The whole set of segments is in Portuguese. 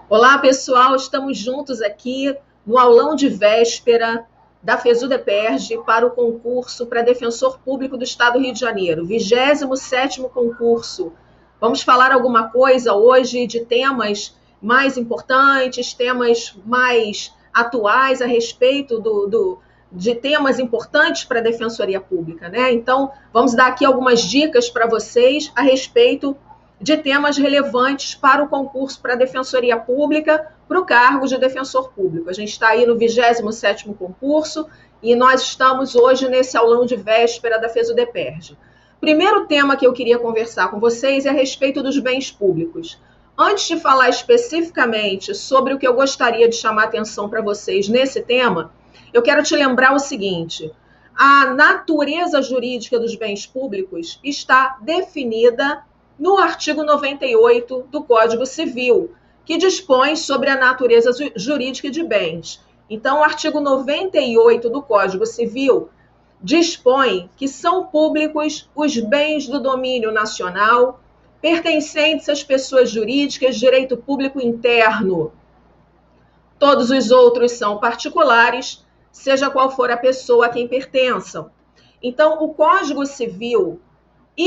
Olá, pessoal, estamos juntos aqui no aulão de véspera da FESUDEPERJ para o concurso para Defensor Público do Estado do Rio de Janeiro, 27º concurso. Vamos falar alguma coisa hoje de temas mais importantes, temas mais atuais a respeito de temas importantes para a Defensoria Pública, né? Então, vamos dar aqui algumas dicas para vocês a respeito de temas relevantes para o concurso para a Defensoria Pública, para o cargo de Defensor Público. A gente está aí no 27º concurso e nós estamos hoje nesse aulão de véspera da FESUDEPERJ. Primeiro tema que eu queria conversar com vocês é a respeito dos bens públicos. Antes de falar especificamente sobre o que eu gostaria de chamar a atenção para vocês nesse tema, eu quero te lembrar o seguinte: a natureza jurídica dos bens públicos está definida no artigo 98 do Código Civil, que dispõe sobre a natureza jurídica de bens. Então, o artigo 98 do Código Civil dispõe que são públicos os bens do domínio nacional, pertencentes às pessoas jurídicas de direito público interno. Todos os outros são particulares, seja qual for a pessoa a quem pertençam. Então, o Código Civil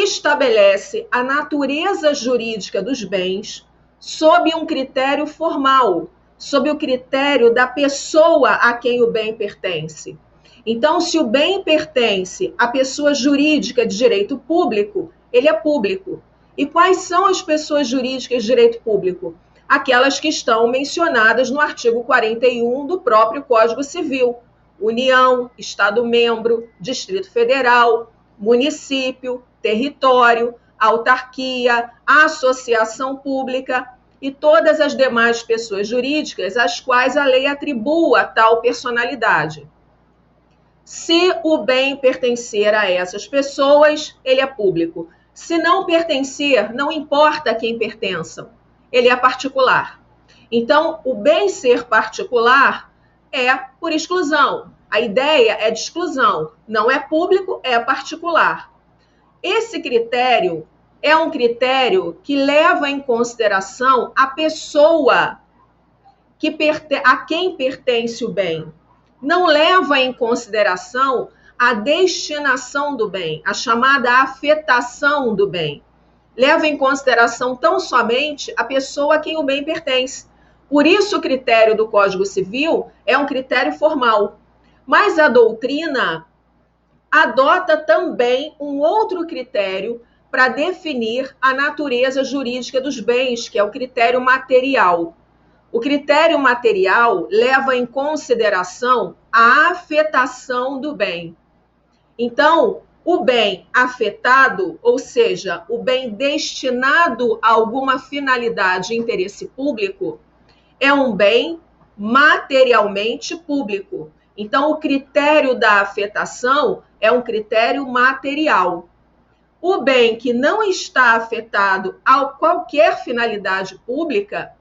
estabelece a natureza jurídica dos bens sob um critério formal, sob o critério da pessoa a quem o bem pertence. Então, se o bem pertence à pessoa jurídica de direito público, ele é público. E quais são as pessoas jurídicas de direito público? Aquelas que estão mencionadas no artigo 41 do próprio Código Civil: União, Estado-membro, Distrito Federal, município, território, autarquia, associação pública e todas as demais pessoas jurídicas às quais a lei atribua tal personalidade. Se o bem pertencer a essas pessoas, ele é público. Se não pertencer, não importa a quem pertençam, ele é particular. Então, o bem ser particular é por exclusão. A ideia é de exclusão. Não é público, é particular. Esse critério é um critério que leva em consideração a pessoa a quem pertence o bem. Não leva em consideração a destinação do bem, a chamada afetação do bem. Leva em consideração tão somente a pessoa a quem o bem pertence. Por isso, o critério do Código Civil é um critério formal. Mas a doutrina adota também um outro critério para definir a natureza jurídica dos bens, que é o critério material. O critério material leva em consideração a afetação do bem. Então, o bem afetado, ou seja, o bem destinado a alguma finalidade de interesse público, é um bem materialmente público. Então, o critério da afetação é um critério material. O bem que não está afetado a qualquer finalidade pública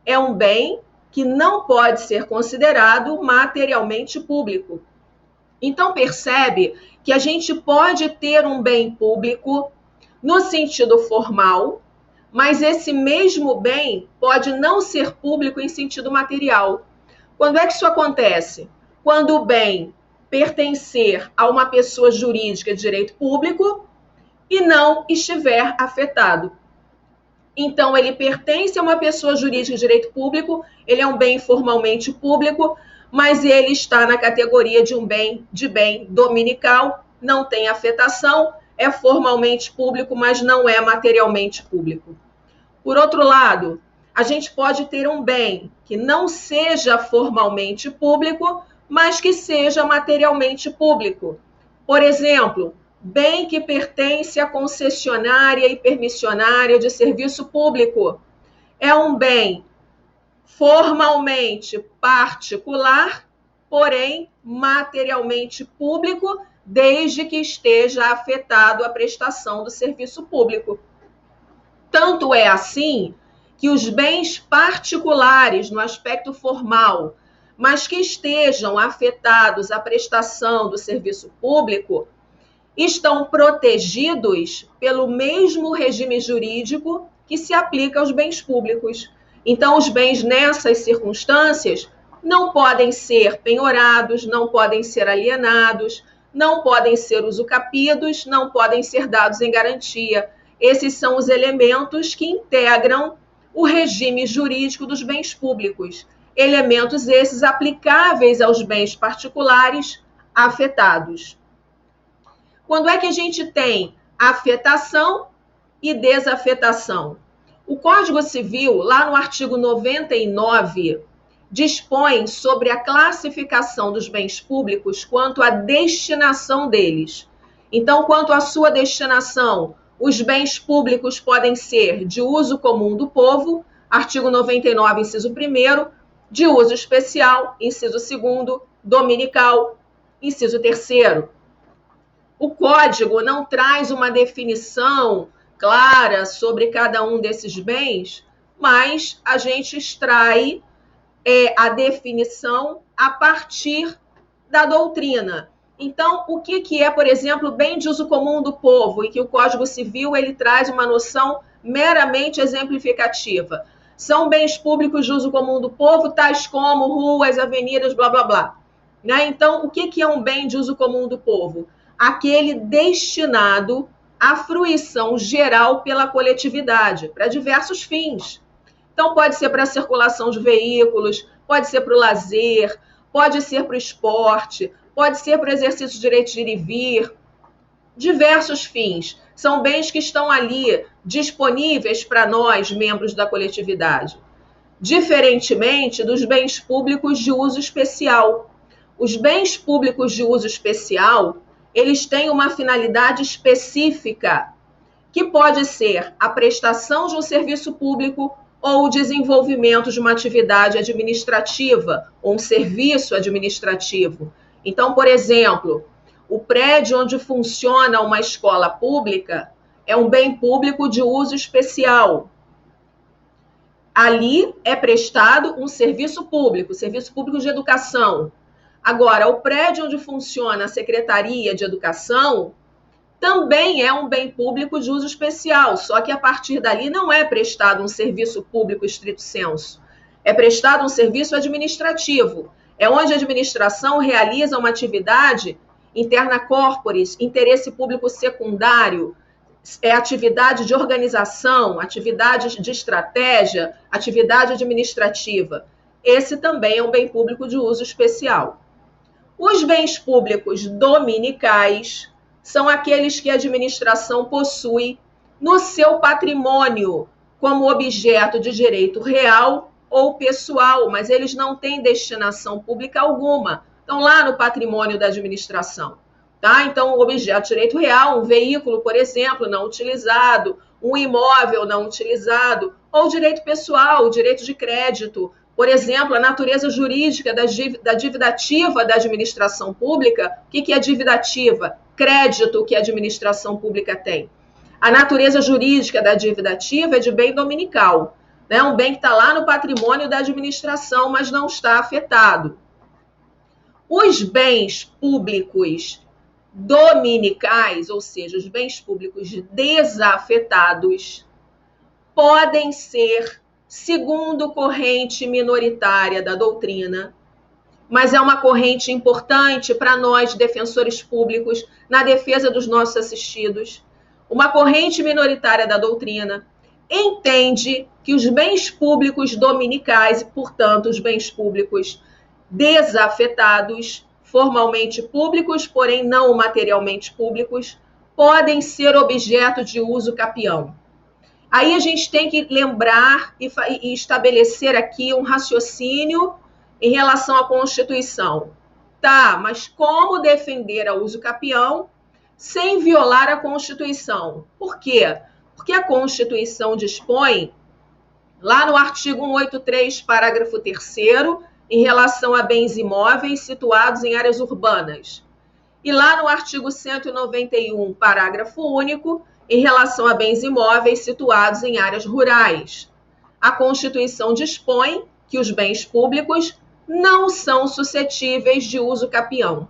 é um bem que não pode ser considerado materialmente público. Então, percebe que a gente pode ter um bem público no sentido formal, mas esse mesmo bem pode não ser público em sentido material. Quando é que isso acontece? Quando o bem pertencer a uma pessoa jurídica de direito público e não estiver afetado. Então, ele pertence a uma pessoa jurídica de direito público, ele é um bem formalmente público, mas ele está na categoria de um bem dominical, não tem afetação, é formalmente público, mas não é materialmente público. Por outro lado, a gente pode ter um bem que não seja formalmente público, mas que seja materialmente público. Por exemplo, bem que pertence à concessionária e permissionária de serviço público. É um bem formalmente particular, porém materialmente público, desde que esteja afetado a prestação do serviço público. Tanto é assim que os bens particulares no aspecto formal, mas que estejam afetados à prestação do serviço público, estão protegidos pelo mesmo regime jurídico que se aplica aos bens públicos. Então, os bens nessas circunstâncias não podem ser penhorados, não podem ser alienados, não podem ser usucapidos, não podem ser dados em garantia. Esses são os elementos que integram o regime jurídico dos bens públicos. Elementos esses aplicáveis aos bens particulares afetados. Quando é que a gente tem afetação e desafetação? O Código Civil, lá no artigo 99, dispõe sobre a classificação dos bens públicos quanto à destinação deles. Então, quanto à sua destinação, os bens públicos podem ser de uso comum do povo, artigo 99, inciso 1º, de uso especial, inciso 2º, dominical, inciso 3º. O Código não traz uma definição clara sobre cada um desses bens, mas a gente extrai a definição a partir da doutrina. Então, o que é, por exemplo, bem de uso comum do povo, e que o Código Civil ele traz uma noção meramente exemplificativa? São bens públicos de uso comum do povo, tais como ruas, avenidas, blá, blá, blá. Né? Então, o que é um bem de uso comum do povo? Aquele destinado à fruição geral pela coletividade, para diversos fins. Então, pode ser para a circulação de veículos, pode ser para o lazer, pode ser para o esporte, pode ser para o exercício do direito de ir e vir, diversos fins. São bens que estão ali disponíveis para nós, membros da coletividade. Diferentemente dos bens públicos de uso especial. Os bens públicos de uso especial, eles têm uma finalidade específica, que pode ser a prestação de um serviço público ou o desenvolvimento de uma atividade administrativa ou um serviço administrativo. Então, por exemplo, o prédio onde funciona uma escola pública é um bem público de uso especial. Ali é prestado um serviço público de educação. Agora, o prédio onde funciona a Secretaria de Educação também é um bem público de uso especial, só que a partir dali não é prestado um serviço público estrito sensu, é prestado um serviço administrativo, é onde a administração realiza uma atividade interna corporis, interesse público secundário, é atividade de organização, atividade de estratégia, atividade administrativa. Esse também é um bem público de uso especial. Os bens públicos dominicais são aqueles que a administração possui no seu patrimônio como objeto de direito real ou pessoal, mas eles não têm destinação pública alguma. Estão lá no patrimônio da administração. Tá? Então, o objeto de direito real, um veículo, por exemplo, não utilizado, um imóvel não utilizado, ou direito pessoal, o direito de crédito. Por exemplo, a natureza jurídica da dívida ativa da administração pública. O que é dívida ativa? Crédito que a administração pública tem. A natureza jurídica da dívida ativa é de bem dominical, né? Um bem que está lá no patrimônio da administração, mas não está afetado. Os bens públicos dominicais, ou seja, os bens públicos desafetados, podem ser segundo corrente minoritária da doutrina, mas é uma corrente importante para nós, defensores públicos, na defesa dos nossos assistidos. Uma corrente minoritária da doutrina entende que os bens públicos dominicais, e, portanto, os bens públicos desafetados, formalmente públicos, porém não materialmente públicos, podem ser objeto de uso capião. Aí a gente tem que lembrar e estabelecer aqui um raciocínio em relação à Constituição. Tá, mas como defender a uso capião sem violar a Constituição? Por quê? Porque a Constituição dispõe, lá no artigo 183, parágrafo 3º, em relação a bens imóveis situados em áreas urbanas. E lá no artigo 191, parágrafo único, em relação a bens imóveis situados em áreas rurais. A Constituição dispõe que os bens públicos não são suscetíveis de uso capião.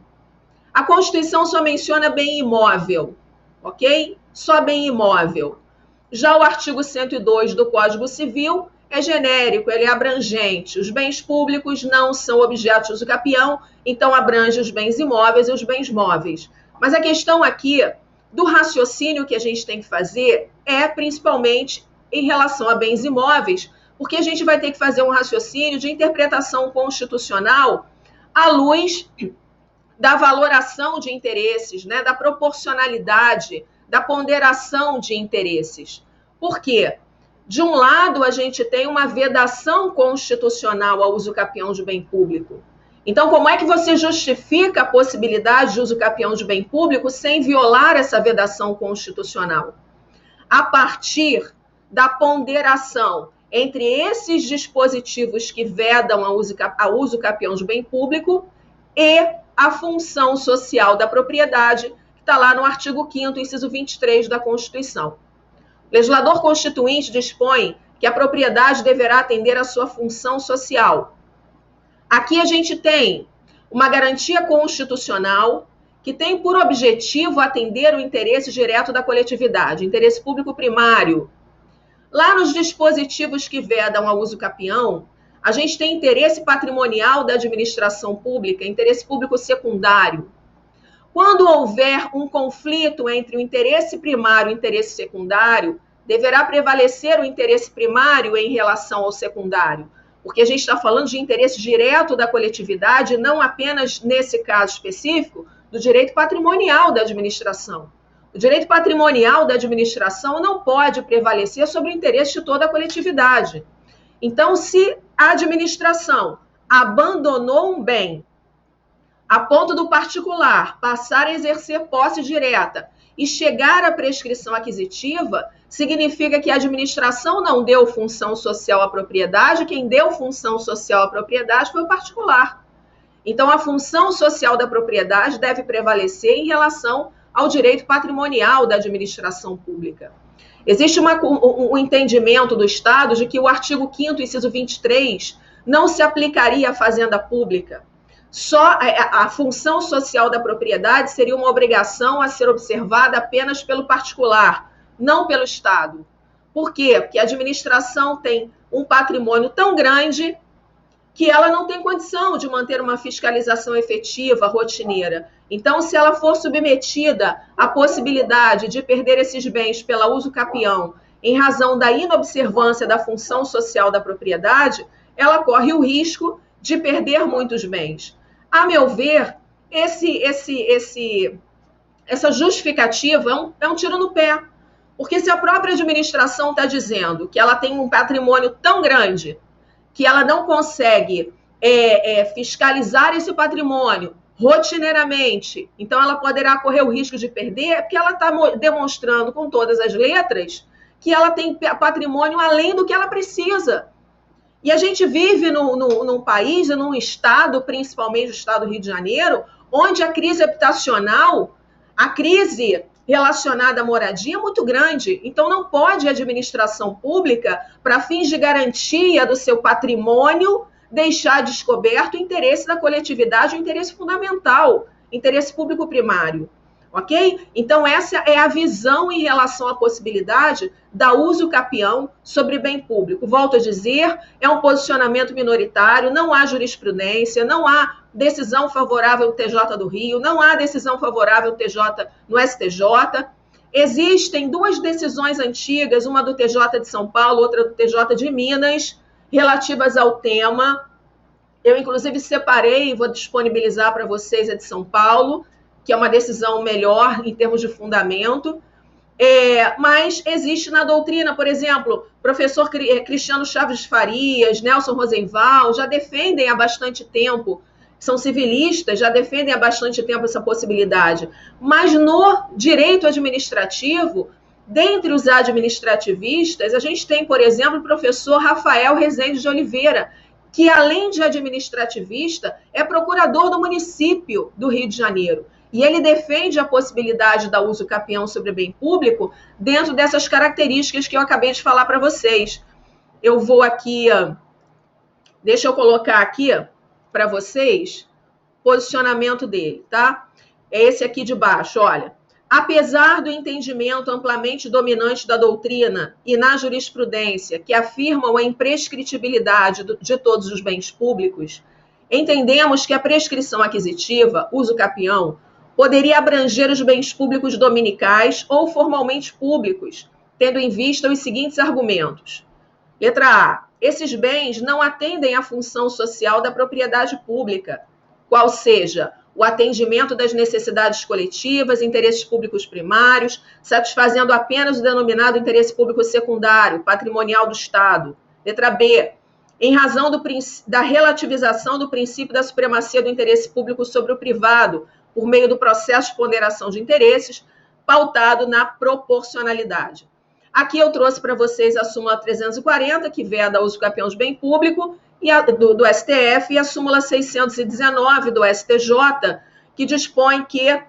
A Constituição só menciona bem imóvel, ok? Só bem imóvel. Já o artigo 102 do Código Civil é genérico, ele é abrangente. Os bens públicos não são objetos de uso capião, então abrange os bens imóveis e os bens móveis. Mas a questão aqui do raciocínio que a gente tem que fazer é principalmente em relação a bens imóveis, porque a gente vai ter que fazer um raciocínio de interpretação constitucional à luz da valoração de interesses, né, da proporcionalidade, da ponderação de interesses. Por quê? De um lado, a gente tem uma vedação constitucional ao uso capião de bem público. Então, como é que você justifica a possibilidade de uso capião de bem público sem violar essa vedação constitucional? A partir da ponderação entre esses dispositivos que vedam a uso capião de bem público e a função social da propriedade, que está lá no artigo 5º, inciso 23 da Constituição. O legislador constituinte dispõe que a propriedade deverá atender à sua função social. Aqui a gente tem uma garantia constitucional que tem por objetivo atender o interesse direto da coletividade, interesse público primário. Lá nos dispositivos que vedam ao uso capião, a gente tem interesse patrimonial da administração pública, interesse público secundário. Quando houver um conflito entre o interesse primário e o interesse secundário, deverá prevalecer o interesse primário em relação ao secundário, porque a gente está falando de interesse direto da coletividade, não apenas, nesse caso específico, do direito patrimonial da administração. O direito patrimonial da administração não pode prevalecer sobre o interesse de toda a coletividade. Então, se a administração abandonou um bem a ponto do particular passar a exercer posse direta e chegar à prescrição aquisitiva, significa que a administração não deu função social à propriedade, quem deu função social à propriedade foi o particular. Então, a função social da propriedade deve prevalecer em relação ao direito patrimonial da administração pública. Existe um entendimento do Estado de que o artigo 5º, inciso 23, não se aplicaria à fazenda pública. Só a função social da propriedade seria uma obrigação a ser observada apenas pelo particular, não pelo Estado. Por quê? Porque a administração tem um patrimônio tão grande que ela não tem condição de manter uma fiscalização efetiva, rotineira. Então, se ela for submetida à possibilidade de perder esses bens pela uso capião, em razão da inobservância da função social da propriedade, ela corre o risco de perder muitos bens. A meu ver, essa justificativa é um tiro no pé. Porque se a própria administração está dizendo que ela tem um patrimônio tão grande que ela não consegue fiscalizar esse patrimônio rotineiramente, então ela poderá correr o risco de perder, porque ela está demonstrando com todas as letras que ela tem patrimônio além do que ela precisa. E a gente vive num país, num estado, principalmente o estado do Rio de Janeiro, onde a crise habitacional, a crise relacionada à moradia é muito grande. Então, não pode a administração pública, para fins de garantia do seu patrimônio, deixar descoberto o interesse da coletividade, o interesse fundamental, interesse público primário. Ok? Então, essa é a visão em relação à possibilidade da uso capião sobre bem público. Volto a dizer, é um posicionamento minoritário, não há jurisprudência, não há decisão favorável do TJ do Rio, não há decisão favorável do TJ no STJ. Existem duas decisões antigas, uma do TJ de São Paulo, outra do TJ de Minas, relativas ao tema. Eu, inclusive, separei e vou disponibilizar para vocês a de São Paulo, que é uma decisão melhor em termos de fundamento. Mas existe na doutrina, por exemplo, professor Cristiano Chaves de Farias, Nelson Rosenval, já defendem há bastante tempo, são civilistas, já defendem há bastante tempo essa possibilidade. Mas no direito administrativo, dentre os administrativistas, a gente tem, por exemplo, o professor Rafael Rezende de Oliveira, que além de administrativista, é procurador do município do Rio de Janeiro. E ele defende a possibilidade da uso capião sobre bem público dentro dessas características que eu acabei de falar para vocês. Eu vou aqui, deixa eu colocar aqui para vocês o posicionamento dele, tá? É esse aqui de baixo, olha. Apesar do entendimento amplamente dominante da doutrina e na jurisprudência que afirmam a imprescritibilidade de todos os bens públicos, entendemos que a prescrição aquisitiva, uso capião, poderia abranger os bens públicos dominicais ou formalmente públicos, tendo em vista os seguintes argumentos. Letra A. Esses bens não atendem à função social da propriedade pública, qual seja o atendimento das necessidades coletivas, interesses públicos primários, satisfazendo apenas o denominado interesse público secundário, patrimonial do Estado. Letra B. Em razão da relativização do princípio da supremacia do interesse público sobre o privado, por meio do processo de ponderação de interesses, pautado na proporcionalidade. Aqui eu trouxe para vocês a súmula 340, que veda uso capião de bem público, do STF, e a súmula 619 do STJ, que dispõe que,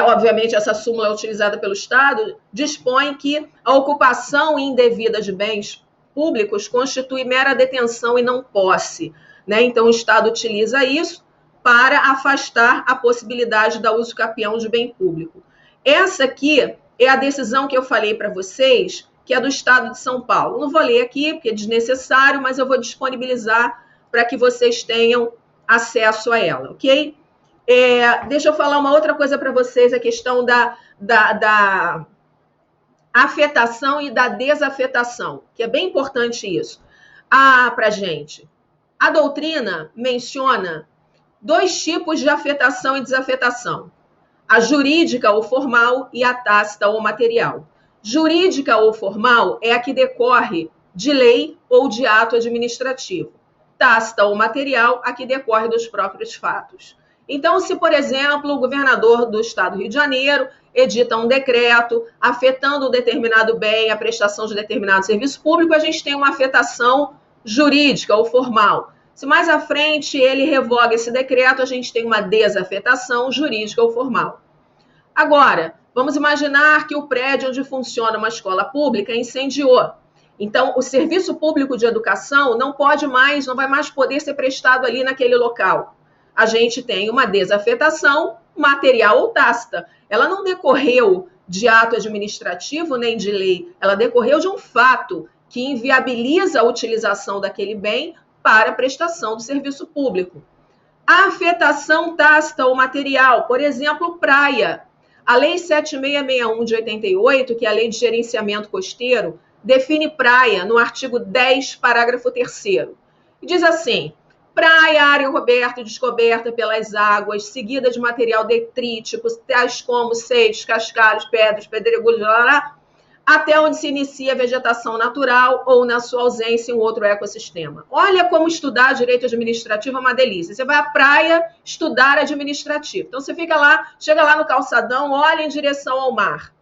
obviamente essa súmula é utilizada pelo Estado, dispõe que a ocupação indevida de bens públicos constitui mera detenção e não posse, né? Então o Estado utiliza isso para afastar a possibilidade da uso capião de bem público. Essa aqui é a decisão que eu falei para vocês, que é do Estado de São Paulo. Não vou ler aqui, porque é desnecessário, mas eu vou disponibilizar para que vocês tenham acesso a ela, ok? Deixa eu falar uma outra coisa para vocês, a questão da afetação e da desafetação, que é bem importante isso para a gente. A doutrina menciona 2 tipos de afetação e desafetação: a jurídica ou formal e a tácita ou material. Jurídica ou formal é a que decorre de lei ou de ato administrativo. Tácita ou material, a que decorre dos próprios fatos. Então, se, por exemplo, o governador do Estado do Rio de Janeiro edita um decreto afetando um determinado bem, a prestação de determinado serviço público, a gente tem uma afetação jurídica ou formal. Se mais à frente ele revoga esse decreto, a gente tem uma desafetação jurídica ou formal. Agora, vamos imaginar que o prédio onde funciona uma escola pública incendiou. Então, o serviço público de educação não vai mais poder ser prestado ali naquele local. A gente tem uma desafetação material ou tácita. Ela não decorreu de ato administrativo nem de lei, ela decorreu de um fato que inviabiliza a utilização daquele bem para a prestação do serviço público. A afetação tácita ou material, por exemplo, praia. A Lei 7661 de 88, que é a Lei de Gerenciamento Costeiro, define praia no artigo 10, parágrafo 3º. E diz assim: praia, área coberta e descoberta pelas águas, seguida de material detrítico, tais como seios, cascalhos, pedras, pedregulhos, até onde se inicia a vegetação natural ou, na sua ausência, um outro ecossistema. Olha como estudar direito administrativo é uma delícia. Você vai à praia estudar administrativo. Então, você fica lá, chega lá no calçadão, olha em direção ao mar.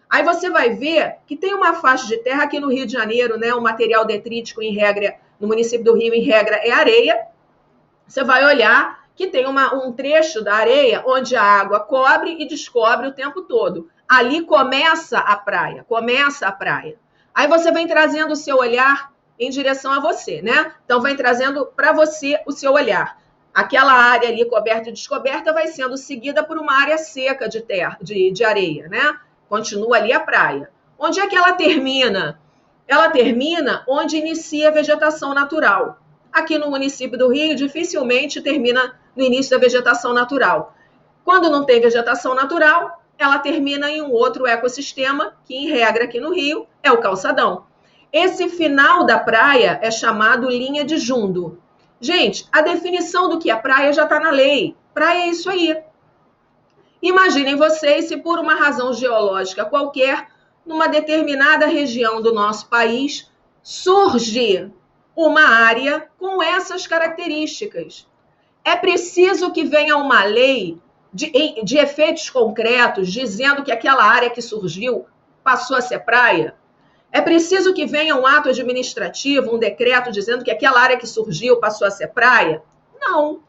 Aí você vai ver que tem uma faixa de terra aqui no Rio de Janeiro, né? O material detrítico, em regra, no município do Rio, em regra, é areia. Você vai olhar que tem um trecho da areia onde a água cobre e descobre o tempo todo. Ali começa a praia. Aí você vem trazendo o seu olhar em direção a você, né? Então, vem trazendo para você o seu olhar. Aquela área ali coberta e descoberta vai sendo seguida por uma área seca de terra, de areia, né? Continua ali a praia. Onde é que ela termina? Ela termina onde inicia a vegetação natural. Aqui no município do Rio, dificilmente termina no início da vegetação natural. Quando não tem vegetação natural, ela termina em um outro ecossistema, que em regra aqui no Rio é o calçadão. Esse final da praia é chamado linha de Jundo. Gente, a definição do que é praia já está na lei. Praia é isso aí. Imaginem vocês se por uma razão geológica qualquer, numa determinada região do nosso país, surge uma área com essas características. É preciso que venha uma lei de efeitos concretos, dizendo que aquela área que surgiu passou a ser praia? É preciso que venha um ato administrativo, um decreto, dizendo que aquela área que surgiu passou a ser praia? Não,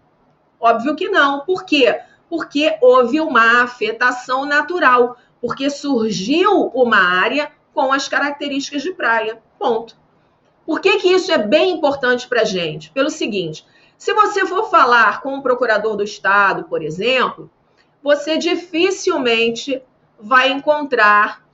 óbvio que não. Por quê? Porque houve uma afetação natural, porque surgiu uma área com as características de praia. Ponto. Por que isso é bem importante para a gente? Pelo seguinte: se você for falar com um procurador do Estado, por exemplo, você dificilmente vai encontrar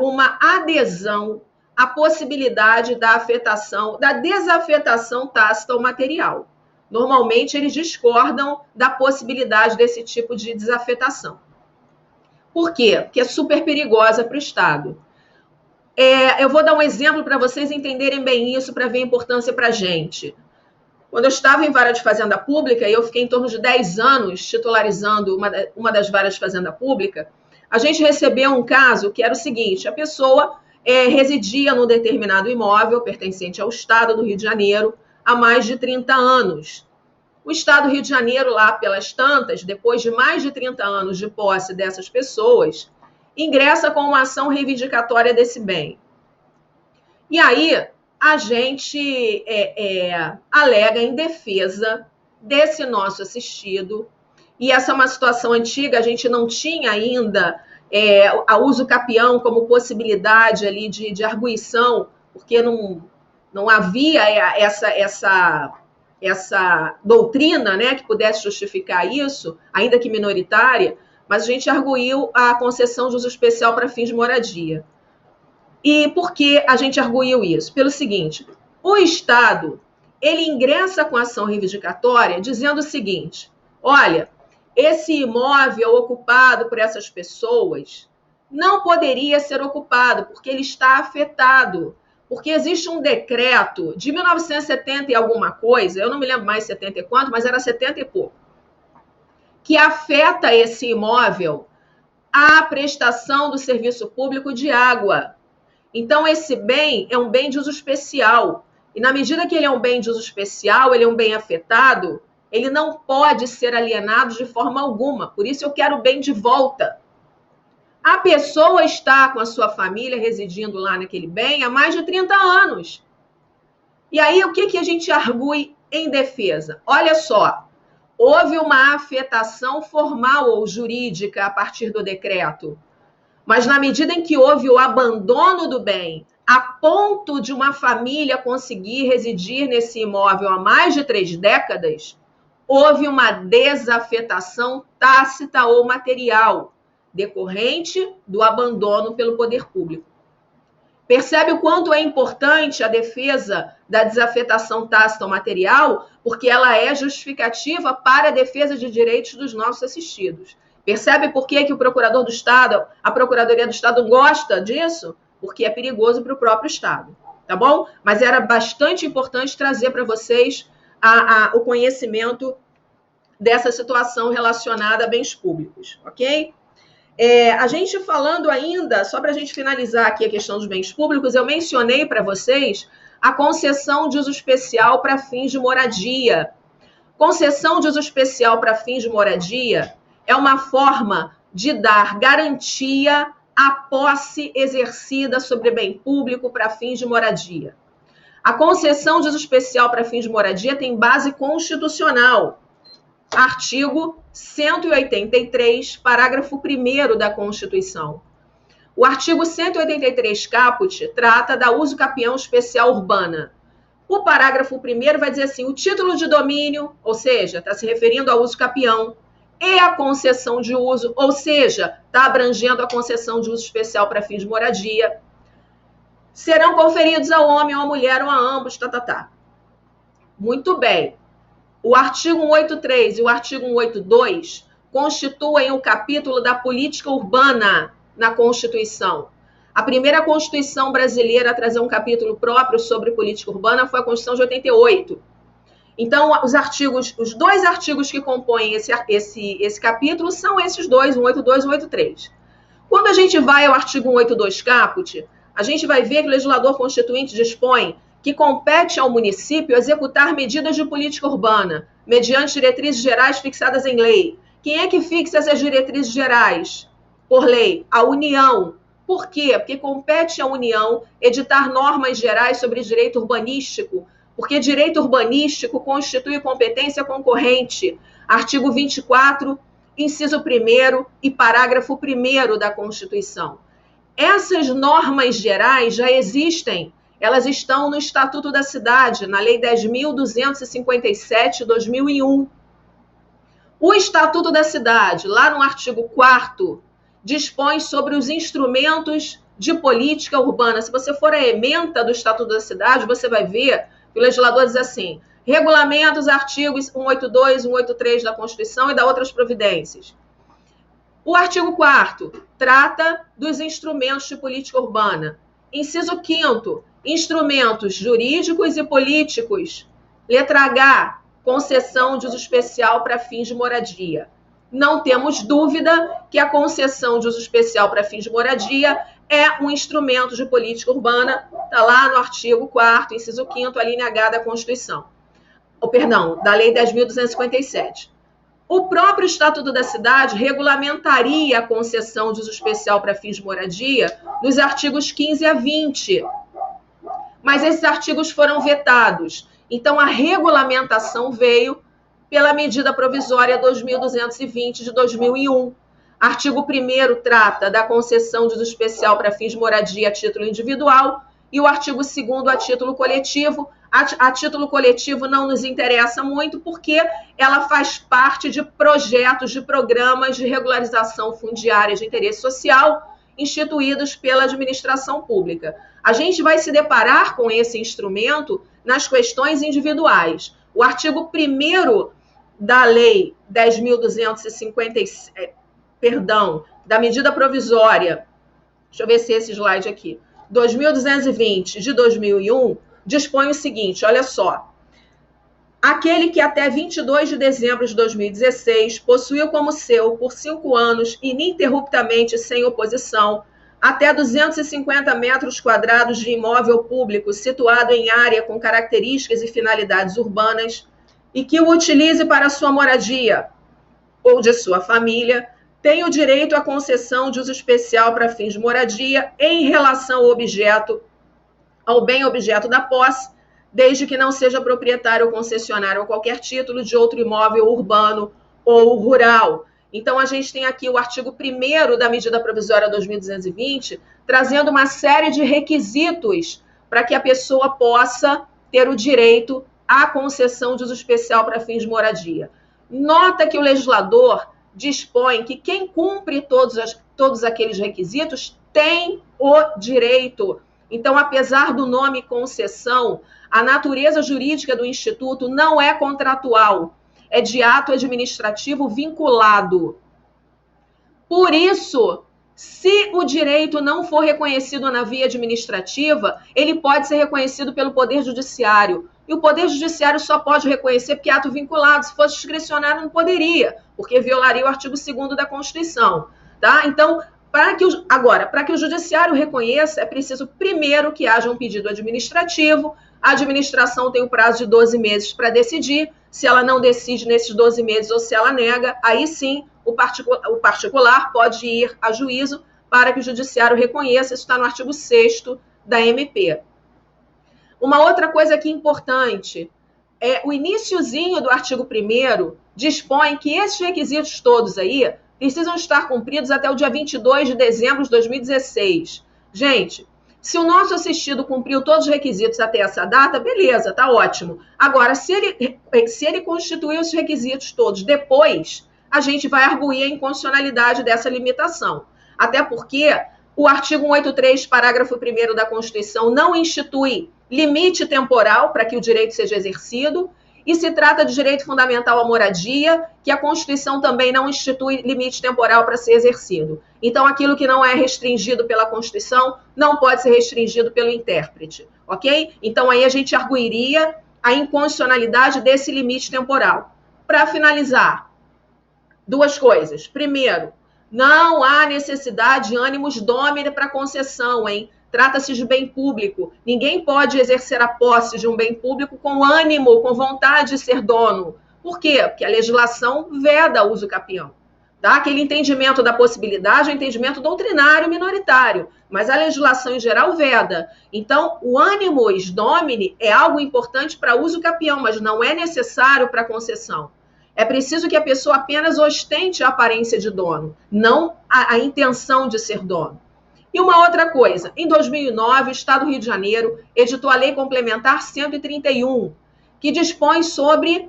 uma adesão à possibilidade da afetação, da desafetação tácita ou material. Normalmente, eles discordam da possibilidade desse tipo de desafetação. Por quê? Porque é super perigosa para o Estado. Eu vou dar um exemplo para vocês entenderem bem isso, para ver a importância para a gente. Quando eu estava em vara de fazenda pública, e eu fiquei em torno de 10 anos titularizando uma das varas de fazenda pública, a gente recebeu um caso que era o seguinte: a pessoa residia num determinado imóvel pertencente ao Estado do Rio de Janeiro há mais de 30 anos. O Estado do Rio de Janeiro, lá pelas tantas, depois de mais de 30 anos de posse dessas pessoas, ingressa com uma ação reivindicatória desse bem. E aí, a gente alega em defesa desse nosso assistido, e essa é uma situação antiga, a gente não tinha ainda a uso capião como possibilidade ali de arguição, porque não havia essa doutrina, né, que pudesse justificar isso, ainda que minoritária, mas a gente arguiu a concessão de uso especial para fins de moradia. E por que a gente arguiu isso? Pelo seguinte: o Estado, ele ingressa com ação reivindicatória dizendo o seguinte: olha, esse imóvel ocupado por essas pessoas não poderia ser ocupado porque ele está afetado, porque existe um decreto de 1970 e alguma coisa, eu não me lembro mais 70 e quanto, mas era 70 e pouco, que afeta esse imóvel à prestação do serviço público de água. Então, esse bem é um bem de uso especial. E na medida que ele é um bem de uso especial, ele é um bem afetado, ele não pode ser alienado de forma alguma. Por isso eu quero o bem de volta. A pessoa está com a sua família residindo lá naquele bem há mais de 30 anos. E aí, o que a gente argui em defesa? Olha só, houve uma afetação formal ou jurídica a partir do decreto. Mas na medida em que houve o abandono do bem, a ponto de uma família conseguir residir nesse imóvel há mais de 3 décadas, houve uma desafetação tácita ou material, decorrente do abandono pelo poder público. Percebe o quanto é importante a defesa da desafetação tácita ou material? Porque ela é justificativa para a defesa de direitos dos nossos assistidos. Percebe por que o procurador do Estado, a Procuradoria do Estado gosta disso? Porque é perigoso para o próprio Estado, tá bom? Mas era bastante importante trazer para vocês o conhecimento dessa situação relacionada a bens públicos, ok? A gente falando ainda, só para a gente finalizar aqui a questão dos bens públicos, eu mencionei para vocês a concessão de uso especial para fins de moradia. Concessão de uso especial para fins de moradia é uma forma de dar garantia à posse exercida sobre bem público para fins de moradia. A concessão de uso especial para fins de moradia tem base constitucional. Artigo 183, parágrafo 1º da Constituição. O artigo 183, caput, trata da uso capião especial urbana. O parágrafo 1º vai dizer assim: o título de domínio, ou seja, está se referindo ao uso capião, e a concessão de uso, ou seja, está abrangendo a concessão de uso especial para fins de moradia, serão conferidos ao homem ou à mulher ou a ambos, Muito bem. O artigo 183 e o artigo 182 constituem o capítulo da política urbana na Constituição. A primeira Constituição brasileira a trazer um capítulo próprio sobre política urbana foi a Constituição de 88. Então, os dois artigos que compõem esse capítulo são esses dois, 182 e 183. Quando a gente vai ao artigo 182 caput, a gente vai ver que o legislador constituinte dispõe que compete ao município executar medidas de política urbana, mediante diretrizes gerais fixadas em lei. Quem é que fixa essas diretrizes gerais? Por lei, a União. Por quê? Porque compete à União editar normas gerais sobre direito urbanístico, porque direito urbanístico constitui competência concorrente. Artigo 24, inciso 1º e parágrafo 1º da Constituição. Essas normas gerais já existem. Elas estão no Estatuto da Cidade, na Lei 10.257 de 2001. O Estatuto da Cidade, lá no artigo 4º, dispõe sobre os instrumentos de política urbana. Se você for à ementa do Estatuto da Cidade, você vai ver que o legislador diz assim: regulamenta os artigos 182, 183 da Constituição e da outras providências. O artigo 4º trata dos instrumentos de política urbana. Inciso 5º, instrumentos jurídicos e políticos. Letra H, concessão de uso especial para fins de moradia. Não temos dúvida que a concessão de uso especial para fins de moradia é um instrumento de política urbana, está lá no artigo 4º, inciso 5º, a linha H da Constituição. Da Lei 10.257. O próprio Estatuto da Cidade regulamentaria a concessão de uso especial para fins de moradia nos artigos 15 a 20. Mas esses artigos foram vetados. Então, a regulamentação veio pela medida provisória 2.220 de 2001. Artigo 1º trata da concessão de uso especial para fins de moradia a título individual e o artigo 2º a título coletivo. A título coletivo não nos interessa muito porque ela faz parte de projetos, de programas de regularização fundiária de interesse social instituídos pela administração pública. A gente vai se deparar com esse instrumento nas questões individuais. O artigo 1º da Lei 10.250, da medida provisória, deixa eu ver se é esse slide aqui, 2.220 de 2001, dispõe o seguinte, olha só. Aquele que até 22 de dezembro de 2016 possuiu como seu, por 5 anos, ininterruptamente sem oposição, até 250 metros quadrados de imóvel público situado em área com características e finalidades urbanas e que o utilize para sua moradia ou de sua família, tem o direito à concessão de uso especial para fins de moradia em relação ao bem objeto da posse, desde que não seja proprietário ou concessionário ou qualquer título de outro imóvel urbano ou rural. Então, a gente tem aqui o artigo 1º da medida provisória 2220, trazendo uma série de requisitos para que a pessoa possa ter o direito à concessão de uso especial para fins de moradia. Nota que o legislador dispõe que quem cumpre todos aqueles requisitos tem o direito. Então, apesar do nome concessão, a natureza jurídica do Instituto não é contratual, é de ato administrativo vinculado. Por isso, se o direito não for reconhecido na via administrativa, ele pode ser reconhecido pelo Poder Judiciário. E o Poder Judiciário só pode reconhecer porque é ato vinculado. Se fosse discricionário, não poderia, porque violaria o artigo 2º da Constituição. Tá? Então, para que o Judiciário reconheça, é preciso primeiro que haja um pedido administrativo. A administração tem o prazo de 12 meses para decidir. Se ela não decide nesses 12 meses ou se ela nega, aí sim o particular pode ir a juízo para que o Judiciário reconheça. Isso está no artigo 6º da MP. Uma outra coisa aqui importante é o iniciozinho do artigo 1º dispõe que esses requisitos todos aí precisam estar cumpridos até o dia 22 de dezembro de 2016. Gente, se o nosso assistido cumpriu todos os requisitos até essa data, beleza, tá ótimo. Agora, se ele constituiu os requisitos todos depois, a gente vai arguir a inconstitucionalidade dessa limitação. Até porque o artigo 183, parágrafo 1º da Constituição, não institui limite temporal para que o direito seja exercido, e se trata de direito fundamental à moradia, que a Constituição também não institui limite temporal para ser exercido. Então, aquilo que não é restringido pela Constituição não pode ser restringido pelo intérprete, ok? Então, aí a gente arguiria a inconstitucionalidade desse limite temporal. Para finalizar, duas coisas. Primeiro, não há necessidade de ânimos domini para concessão, hein? Trata-se de bem público. Ninguém pode exercer a posse de um bem público com ânimo, com vontade de ser dono. Por quê? Porque a legislação veda o uso capião. Tá? Aquele entendimento da possibilidade é um entendimento doutrinário minoritário, mas a legislação em geral veda. Então, o animus domini é algo importante para uso capião, mas não é necessário para concessão. É preciso que a pessoa apenas ostente a aparência de dono, não a intenção de ser dono. E uma outra coisa, em 2009, o Estado do Rio de Janeiro editou a Lei Complementar 131, que dispõe sobre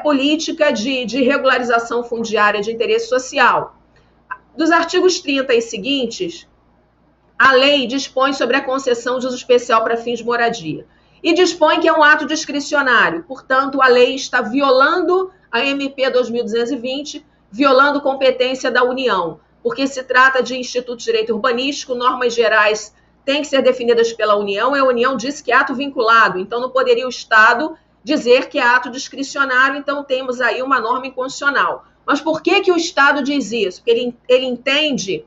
política de regularização fundiária de interesse social. Dos artigos 30 e seguintes, a lei dispõe sobre a concessão de uso especial para fins de moradia e dispõe que é um ato discricionário. Portanto, a lei está violando a MP 2220, violando competência da União, porque se trata de Instituto de Direito Urbanístico, normas gerais têm que ser definidas pela União, e a União disse que é ato vinculado, então não poderia o Estado dizer que é ato discricionário, então temos aí uma norma inconstitucional. Mas por que o Estado diz isso? Porque ele entende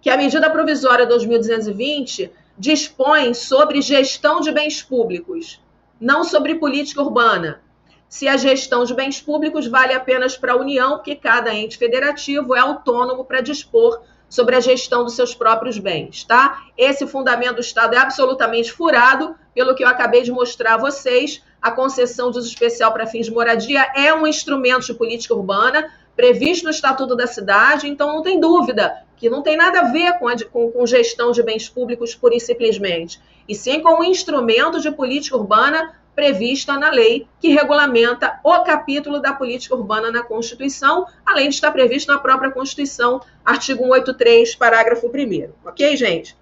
que a medida provisória 2220 dispõe sobre gestão de bens públicos, não sobre política urbana. Se a gestão de bens públicos vale apenas para a União, porque cada ente federativo é autônomo para dispor sobre a gestão dos seus próprios bens, tá? Esse fundamento do Estado é absolutamente furado, pelo que eu acabei de mostrar a vocês. A concessão de uso especial para fins de moradia é um instrumento de política urbana previsto no Estatuto da Cidade, então não tem dúvida que não tem nada a ver com gestão de bens públicos pura e simplesmente, e sim com um instrumento de política urbana prevista na lei que regulamenta o capítulo da política urbana na Constituição, além de estar previsto na própria Constituição, artigo 183, parágrafo 1º. Ok, gente?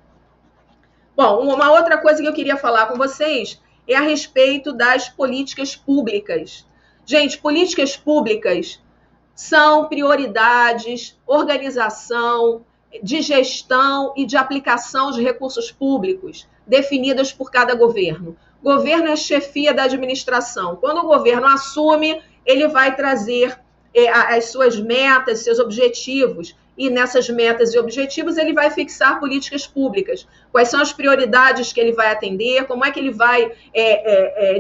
Bom, uma outra coisa que eu queria falar com vocês é a respeito das políticas públicas. Gente, políticas públicas são prioridades, organização, de gestão e de aplicação de recursos públicos definidas por cada governo. Governo é chefia da administração. Quando o governo assume, ele vai trazer as suas metas, seus objetivos, e nessas metas e objetivos ele vai fixar políticas públicas. Quais são as prioridades que ele vai atender, como é que ele vai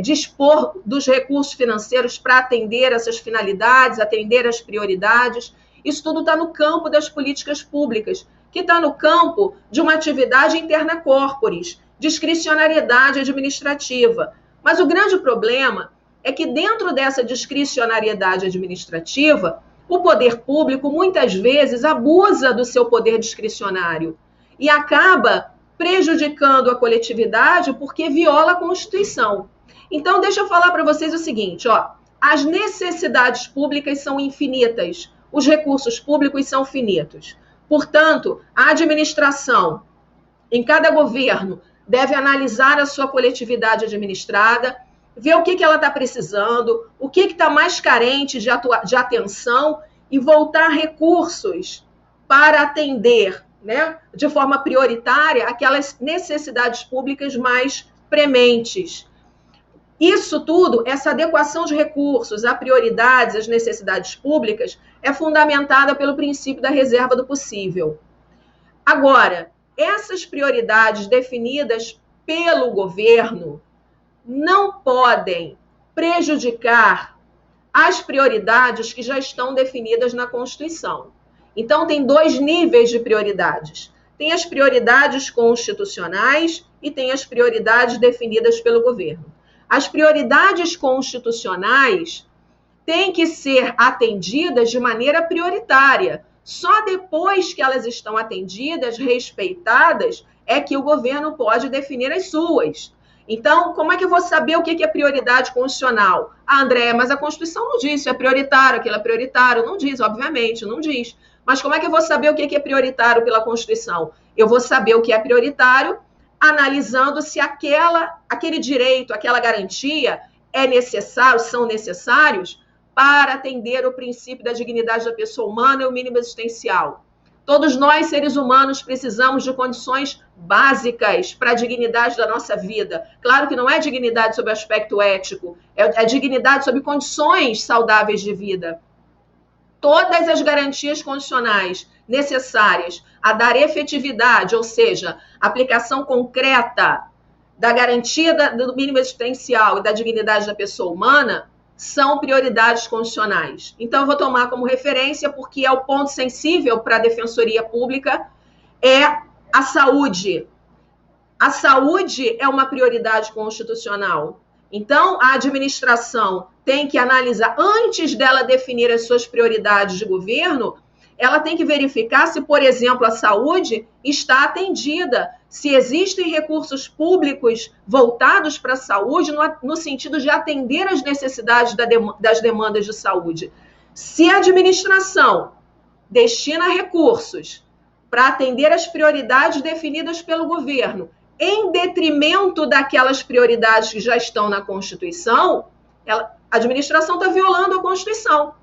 dispor dos recursos financeiros para atender essas finalidades, atender as prioridades. Isso tudo está no campo das políticas públicas, que está no campo de uma atividade interna corporis, discricionariedade administrativa. Mas o grande problema é que dentro dessa discricionariedade administrativa, o poder público muitas vezes abusa do seu poder discricionário e acaba prejudicando a coletividade porque viola a Constituição. Então, deixa eu falar para vocês o seguinte, as necessidades públicas são infinitas, os recursos públicos são finitos. Portanto, a administração, em cada governo, deve analisar a sua coletividade administrada, ver o que ela está precisando, o que está mais carente de atenção e voltar recursos para atender, né, de forma prioritária aquelas necessidades públicas mais prementes. Isso tudo, essa adequação de recursos a prioridades, às necessidades públicas, é fundamentada pelo princípio da reserva do possível. Agora, essas prioridades definidas pelo governo não podem prejudicar as prioridades que já estão definidas na Constituição. Então, tem dois níveis de prioridades. Tem as prioridades constitucionais e tem as prioridades definidas pelo governo. As prioridades constitucionais têm que ser atendidas de maneira prioritária. Só depois que elas estão atendidas, respeitadas, é que o governo pode definir as suas. Então, como é que eu vou saber o que é prioridade constitucional? André, mas a Constituição não diz se é prioritário, aquilo é prioritário. Não diz, obviamente, não diz. Mas como é que eu vou saber o que é prioritário pela Constituição? Eu vou saber o que é prioritário analisando se aquele direito, aquela garantia é necessário, são necessários para atender o princípio da dignidade da pessoa humana e o mínimo existencial. Todos nós, seres humanos, precisamos de condições básicas para a dignidade da nossa vida. Claro que não é dignidade sob o aspecto ético, é dignidade sob condições saudáveis de vida. Todas as garantias constitucionais necessárias a dar efetividade, ou seja, aplicação concreta da garantia do mínimo existencial e da dignidade da pessoa humana, são prioridades constitucionais. Então, eu vou tomar como referência, porque é o ponto sensível para a Defensoria Pública, é a saúde. A saúde é uma prioridade constitucional. Então, a administração tem que analisar, antes dela definir as suas prioridades de governo, ela tem que verificar se, por exemplo, a saúde está atendida, se existem recursos públicos voltados para a saúde no sentido de atender às necessidades das demandas de saúde. Se a administração destina recursos para atender às prioridades definidas pelo governo, em detrimento daquelas prioridades que já estão na Constituição, a administração está violando a Constituição.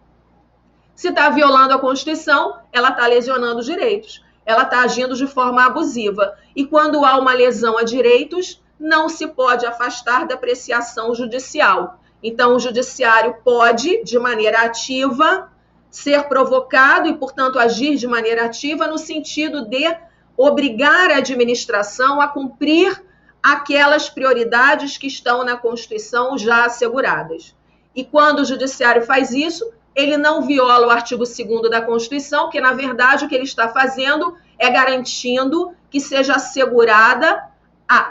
Se está violando a Constituição, ela está lesionando os direitos, ela está agindo de forma abusiva. E quando há uma lesão a direitos, não se pode afastar da apreciação judicial. Então, o judiciário pode, de maneira ativa, ser provocado e, portanto, agir de maneira ativa no sentido de obrigar a administração a cumprir aquelas prioridades que estão na Constituição já asseguradas. E quando o judiciário faz isso, ele não viola o artigo 2º da Constituição, porque, na verdade, o que ele está fazendo é garantindo que seja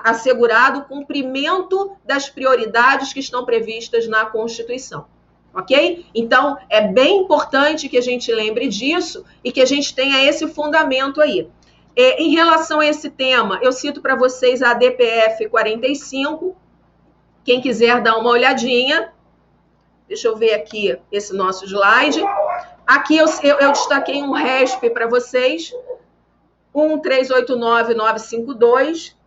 assegurado o cumprimento das prioridades que estão previstas na Constituição. Ok? Então, é bem importante que a gente lembre disso e que a gente tenha esse fundamento aí. Em relação a esse tema, eu cito para vocês a DPF 45, quem quiser dar uma olhadinha. Deixa eu ver aqui esse nosso slide. Aqui eu destaquei um RESP para vocês, 1389952.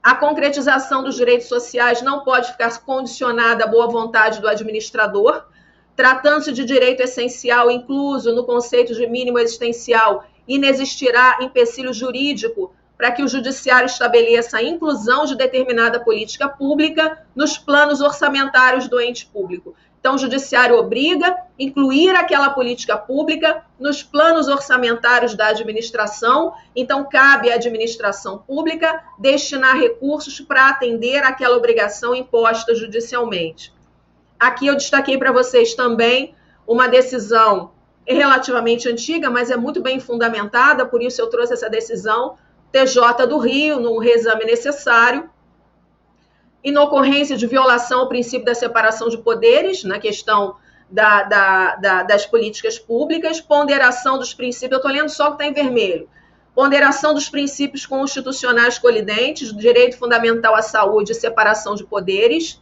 A concretização dos direitos sociais não pode ficar condicionada à boa vontade do administrador. Tratando-se de direito essencial incluso no conceito de mínimo existencial, inexistirá empecilho jurídico para que o judiciário estabeleça a inclusão de determinada política pública nos planos orçamentários do ente público. Então, o judiciário obriga a incluir aquela política pública nos planos orçamentários da administração. Então, cabe à administração pública destinar recursos para atender aquela obrigação imposta judicialmente. Aqui eu destaquei para vocês também uma decisão relativamente antiga, mas é muito bem fundamentada, por isso eu trouxe essa decisão, TJ do Rio, num reexame necessário, inocorrência de violação ao princípio da separação de poderes, na questão das políticas públicas, ponderação dos princípios, eu estou lendo só o que está em vermelho, ponderação dos princípios constitucionais colidentes, direito fundamental à saúde e separação de poderes.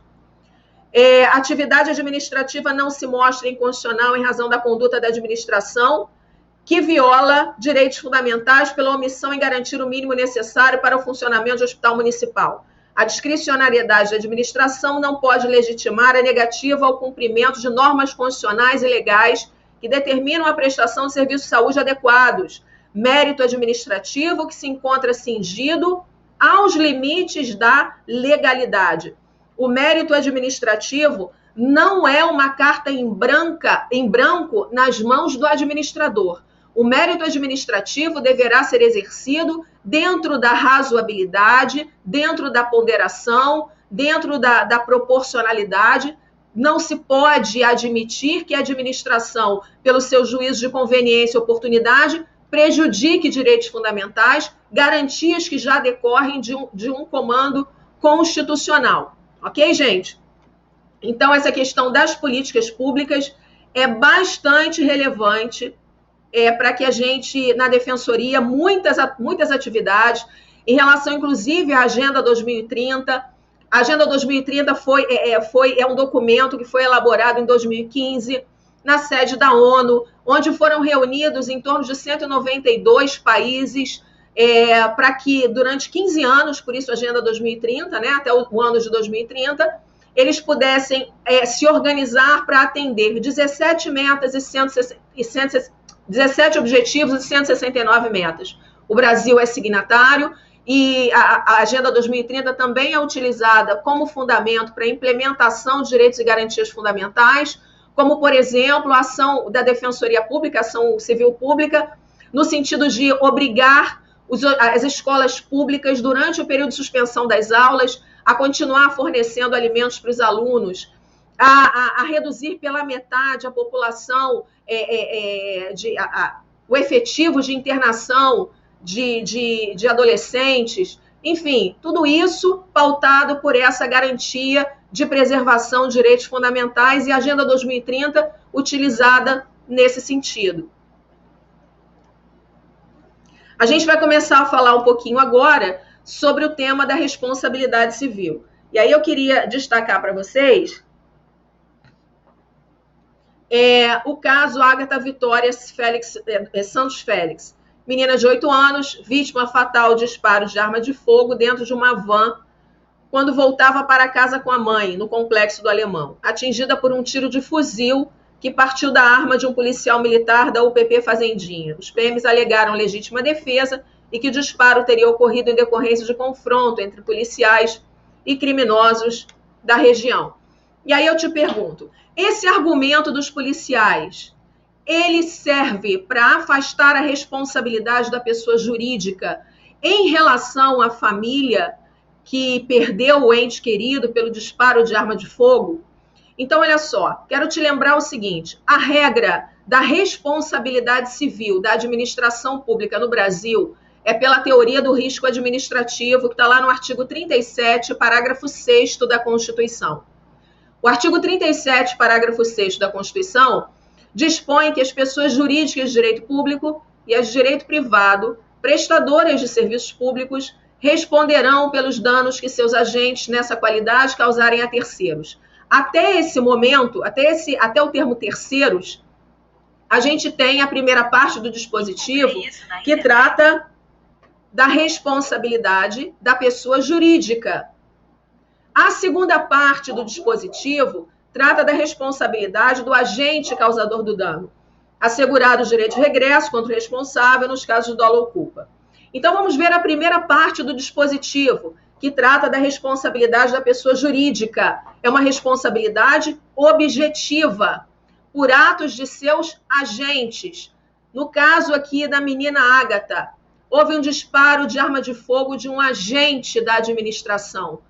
Atividade administrativa não se mostra inconstitucional em razão da conduta da administração, que viola direitos fundamentais pela omissão em garantir o mínimo necessário para o funcionamento do hospital municipal. A discricionariedade da administração não pode legitimar a negativa ao cumprimento de normas constitucionais e legais que determinam a prestação de serviços de saúde adequados. Mérito administrativo que se encontra cingido aos limites da legalidade. O mérito administrativo não é uma carta em branco nas mãos do administrador. O mérito administrativo deverá ser exercido dentro da razoabilidade, dentro da ponderação, dentro da proporcionalidade. Não se pode admitir que a administração, pelo seu juízo de conveniência e oportunidade, prejudique direitos fundamentais, garantias que já decorrem de um comando constitucional. Ok, gente? Então, essa questão das políticas públicas é bastante relevante para que a gente, na Defensoria, muitas atividades, em relação, inclusive, à Agenda 2030. A Agenda 2030 é um documento que foi elaborado em 2015, na sede da ONU, onde foram reunidos em torno de 192 países, para que durante 15 anos, por isso a Agenda 2030, né, até o ano de 2030, eles pudessem se organizar para atender 17 metas e 17 objetivos e 169 metas. O Brasil é signatário e a Agenda 2030 também é utilizada como fundamento para a implementação de direitos e garantias fundamentais, como, por exemplo, a ação da Defensoria Pública, a ação civil pública, no sentido de obrigar as escolas públicas, durante o período de suspensão das aulas, a continuar fornecendo alimentos para os alunos, a reduzir pela metade a população, o efetivo de internação de adolescentes, enfim, tudo isso pautado por essa garantia de preservação de direitos fundamentais e a Agenda 2030 utilizada nesse sentido. A gente vai começar a falar um pouquinho agora sobre o tema da responsabilidade civil. E aí eu queria destacar para vocês o caso Ágata Vitória Santos Félix, menina de 8 anos, vítima fatal de disparos de arma de fogo dentro de uma van quando voltava para casa com a mãe, no Complexo do Alemão, atingida por um tiro de fuzil que partiu da arma de um policial militar da UPP Fazendinha. Os PMs alegaram legítima defesa e que o disparo teria ocorrido em decorrência de confronto entre policiais e criminosos da região. E aí eu te pergunto, esse argumento dos policiais, ele serve para afastar a responsabilidade da pessoa jurídica em relação à família que perdeu o ente querido pelo disparo de arma de fogo? Então, olha só, quero te lembrar o seguinte, a regra da responsabilidade civil da administração pública no Brasil é pela teoria do risco administrativo, que está lá no artigo 37, parágrafo 6º da Constituição. O artigo 37, parágrafo 6º da Constituição, dispõe que as pessoas jurídicas de direito público e as de direito privado, prestadoras de serviços públicos, responderão pelos danos que seus agentes nessa qualidade causarem a terceiros. Até esse momento, até o termo terceiros, a gente tem a primeira parte do dispositivo que trata da responsabilidade da pessoa jurídica. A segunda parte do dispositivo trata da responsabilidade do agente causador do dano, assegurado o direito de regresso contra o responsável nos casos de dolo ou culpa. Então, vamos ver a primeira parte do dispositivo, que trata da responsabilidade da pessoa jurídica. É uma responsabilidade objetiva por atos de seus agentes. No caso aqui da menina Ágata, houve um disparo de arma de fogo de um agente da administração.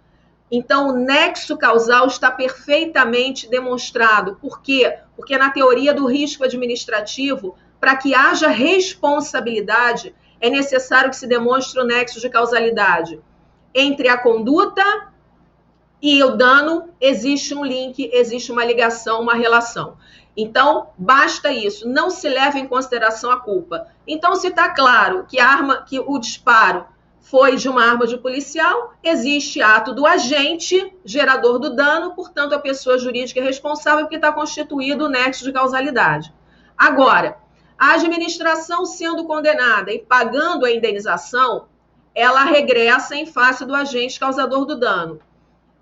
Então, o nexo causal está perfeitamente demonstrado. Por quê? Porque na teoria do risco administrativo, para que haja responsabilidade, é necessário que se demonstre o nexo de causalidade. Entre a conduta e o dano, existe um link, existe uma ligação, uma relação. Então, basta isso, não se leva em consideração a culpa. Então, se está claro que o disparo foi de uma arma de policial, existe ato do agente gerador do dano, portanto, a pessoa jurídica é responsável porque está constituído o nexo de causalidade. Agora, a administração sendo condenada e pagando a indenização, ela regressa em face do agente causador do dano.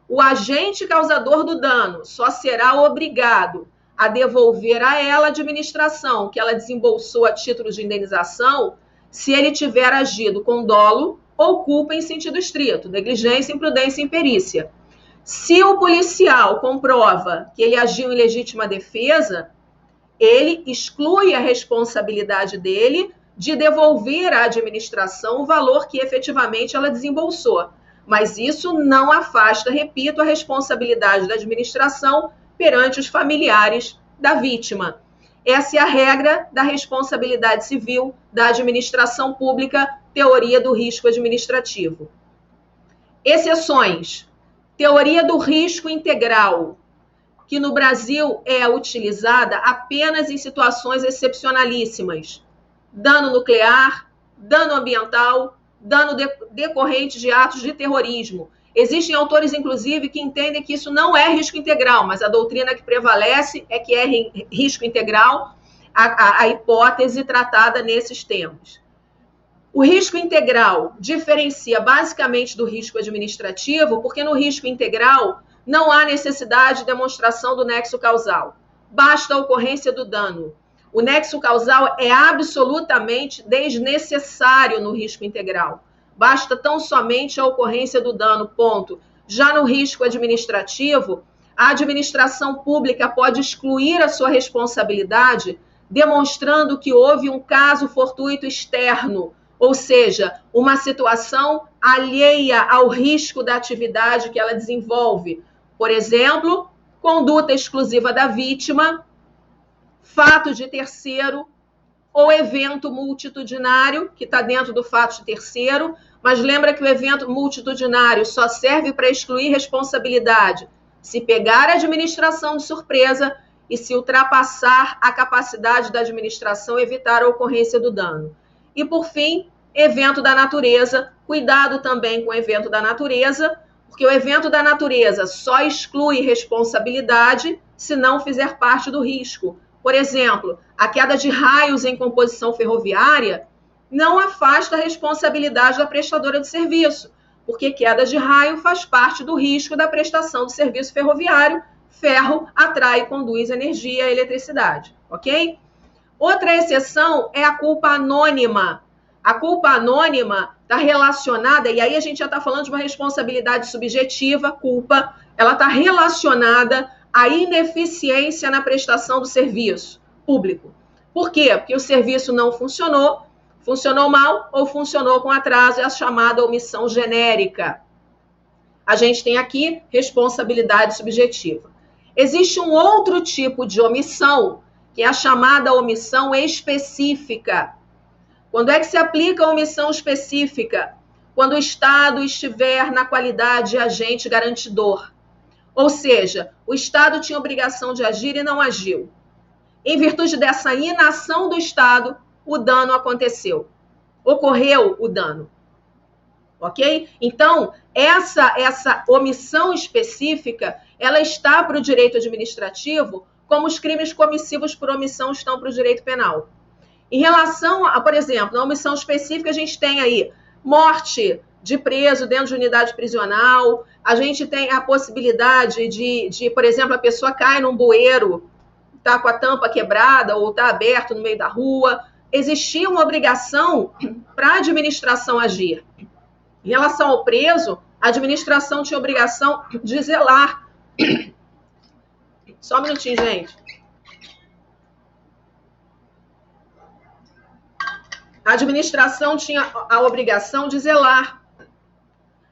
O agente causador do dano só será obrigado a devolver a ela a administração que ela desembolsou a título de indenização se ele tiver agido com dolo ou culpa em sentido estrito, negligência, imprudência e imperícia. Se o policial comprova que ele agiu em legítima defesa, ele exclui a responsabilidade dele de devolver à administração o valor que efetivamente ela desembolsou. Mas isso não afasta, repito, a responsabilidade da administração perante os familiares da vítima. Essa é a regra da responsabilidade civil da administração pública, teoria do risco administrativo. Exceções. Teoria do risco integral, que no Brasil é utilizada apenas em situações excepcionalíssimas. Dano nuclear, dano ambiental, dano decorrente de atos de terrorismo. Existem autores, inclusive, que entendem que isso não é risco integral, mas a doutrina que prevalece é que é risco integral, a hipótese tratada nesses termos. O risco integral diferencia basicamente do risco administrativo, porque no risco integral não há necessidade de demonstração do nexo causal. Basta a ocorrência do dano. O nexo causal é absolutamente desnecessário no risco integral. Basta tão somente a ocorrência do dano, ponto. Já no risco administrativo, a administração pública pode excluir a sua responsabilidade, demonstrando que houve um caso fortuito externo, ou seja, uma situação alheia ao risco da atividade que ela desenvolve. Por exemplo, conduta exclusiva da vítima, fato de terceiro ou evento multitudinário, que está dentro do fato de terceiro, mas lembra que o evento multitudinário só serve para excluir responsabilidade se pegar a administração de surpresa e se ultrapassar a capacidade da administração evitar a ocorrência do dano. E, por fim, evento da natureza. Cuidado também com o evento da natureza, porque o evento da natureza só exclui responsabilidade se não fizer parte do risco. Por exemplo, a queda de raios em composição ferroviária não afasta a responsabilidade da prestadora de serviço, porque queda de raio faz parte do risco da prestação do serviço ferroviário. Ferro atrai e conduz energia e eletricidade, ok? Outra exceção é a culpa anônima. A culpa anônima está relacionada, e aí a gente já está falando de uma responsabilidade subjetiva, culpa, ela está relacionada à ineficiência na prestação do serviço público. Por quê? Porque o serviço não funcionou mal ou funcionou com atraso, é a chamada omissão genérica. A gente tem aqui responsabilidade subjetiva. Existe um outro tipo de omissão, que é a chamada omissão específica. Quando é que se aplica a omissão específica? Quando o Estado estiver na qualidade de agente garantidor. Ou seja, o Estado tinha obrigação de agir e não agiu. Em virtude dessa inação do Estado, o dano aconteceu. Ocorreu o dano. Ok? Então, essa omissão específica, ela está para o direito administrativo, como os crimes comissivos por omissão estão para o direito penal. Em relação a, por exemplo, na omissão específica, a gente tem aí morte de preso dentro de unidade prisional, a gente tem a possibilidade de, por exemplo, a pessoa cai num bueiro, está com a tampa quebrada ou está aberto no meio da rua. Existia uma obrigação para a administração agir. Em relação ao preso, a administração tinha obrigação de zelar. Só um minutinho, gente. A administração tinha a obrigação de zelar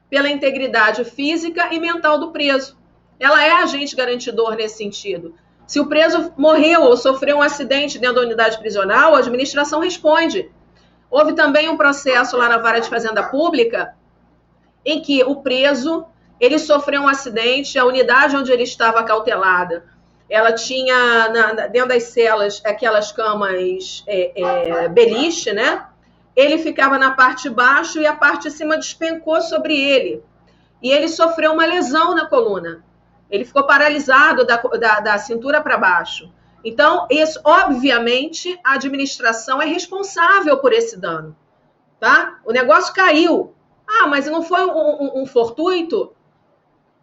pela integridade física e mental do preso. Ela é agente garantidor nesse sentido. Se o preso morreu ou sofreu um acidente dentro da unidade prisional, a administração responde. Houve também um processo lá na Vara de Fazenda Pública em que o preso, ele sofreu um acidente, a unidade onde ele estava cautelada, ela tinha dentro das celas aquelas camas beliche, né? Ele ficava na parte de baixo e a parte de cima despencou sobre ele. E ele sofreu uma lesão na coluna. Ele ficou paralisado da cintura para baixo. Então, isso, obviamente, a administração é responsável por esse dano. Tá? O negócio caiu. Ah, mas não foi um fortuito?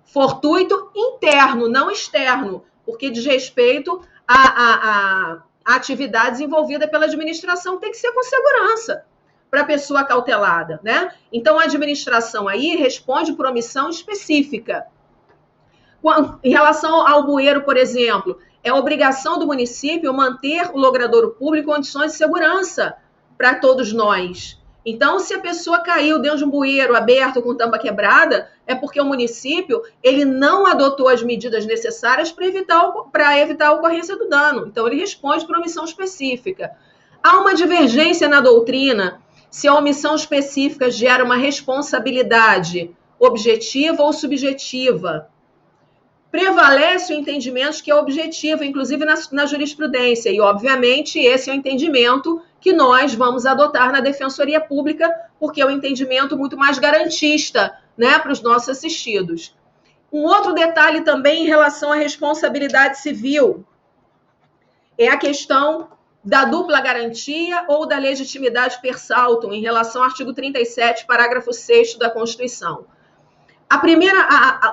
Fortuito interno, não externo, porque diz respeito a atividades envolvidas pela administração, tem que ser com segurança para a pessoa cautelada, né? Então, a administração aí responde por omissão específica. Em relação ao bueiro, por exemplo, é obrigação do município manter o logradouro público em condições de segurança para todos nós. Então, se a pessoa caiu dentro de um bueiro aberto com tampa quebrada, é porque o município ele não adotou as medidas necessárias para evitar a ocorrência do dano. Então, ele responde por omissão específica. Há uma divergência na doutrina se a omissão específica gera uma responsabilidade objetiva ou subjetiva. Prevalece o entendimento que é objetivo, inclusive na jurisprudência, e, obviamente, esse é o entendimento que nós vamos adotar na Defensoria Pública, porque é um entendimento muito mais garantista, né, para os nossos assistidos. Um outro detalhe também em relação à responsabilidade civil é a questão da dupla garantia ou da legitimidade per saltum, em relação ao artigo 37, parágrafo 6º da Constituição.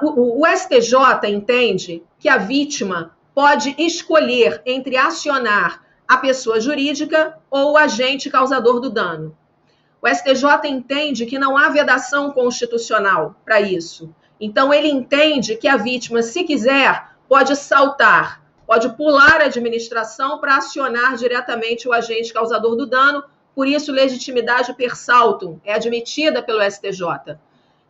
O STJ entende que a vítima pode escolher entre acionar a pessoa jurídica ou o agente causador do dano. O STJ entende que não há vedação constitucional para isso. Então, ele entende que a vítima, se quiser, pode saltar, pode pular a administração para acionar diretamente o agente causador do dano. Por isso, legitimidade per saltum é admitida pelo STJ.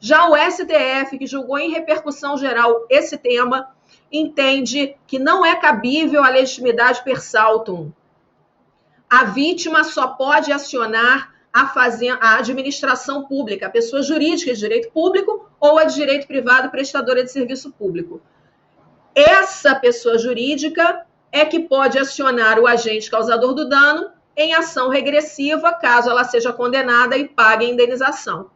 Já o STF, que julgou em repercussão geral esse tema, entende que não é cabível a legitimidade per saltum. A vítima só pode acionar a administração pública, a pessoa jurídica de direito público ou a de direito privado prestadora de serviço público. Essa pessoa jurídica é que pode acionar o agente causador do dano em ação regressiva, caso ela seja condenada e pague a indenização.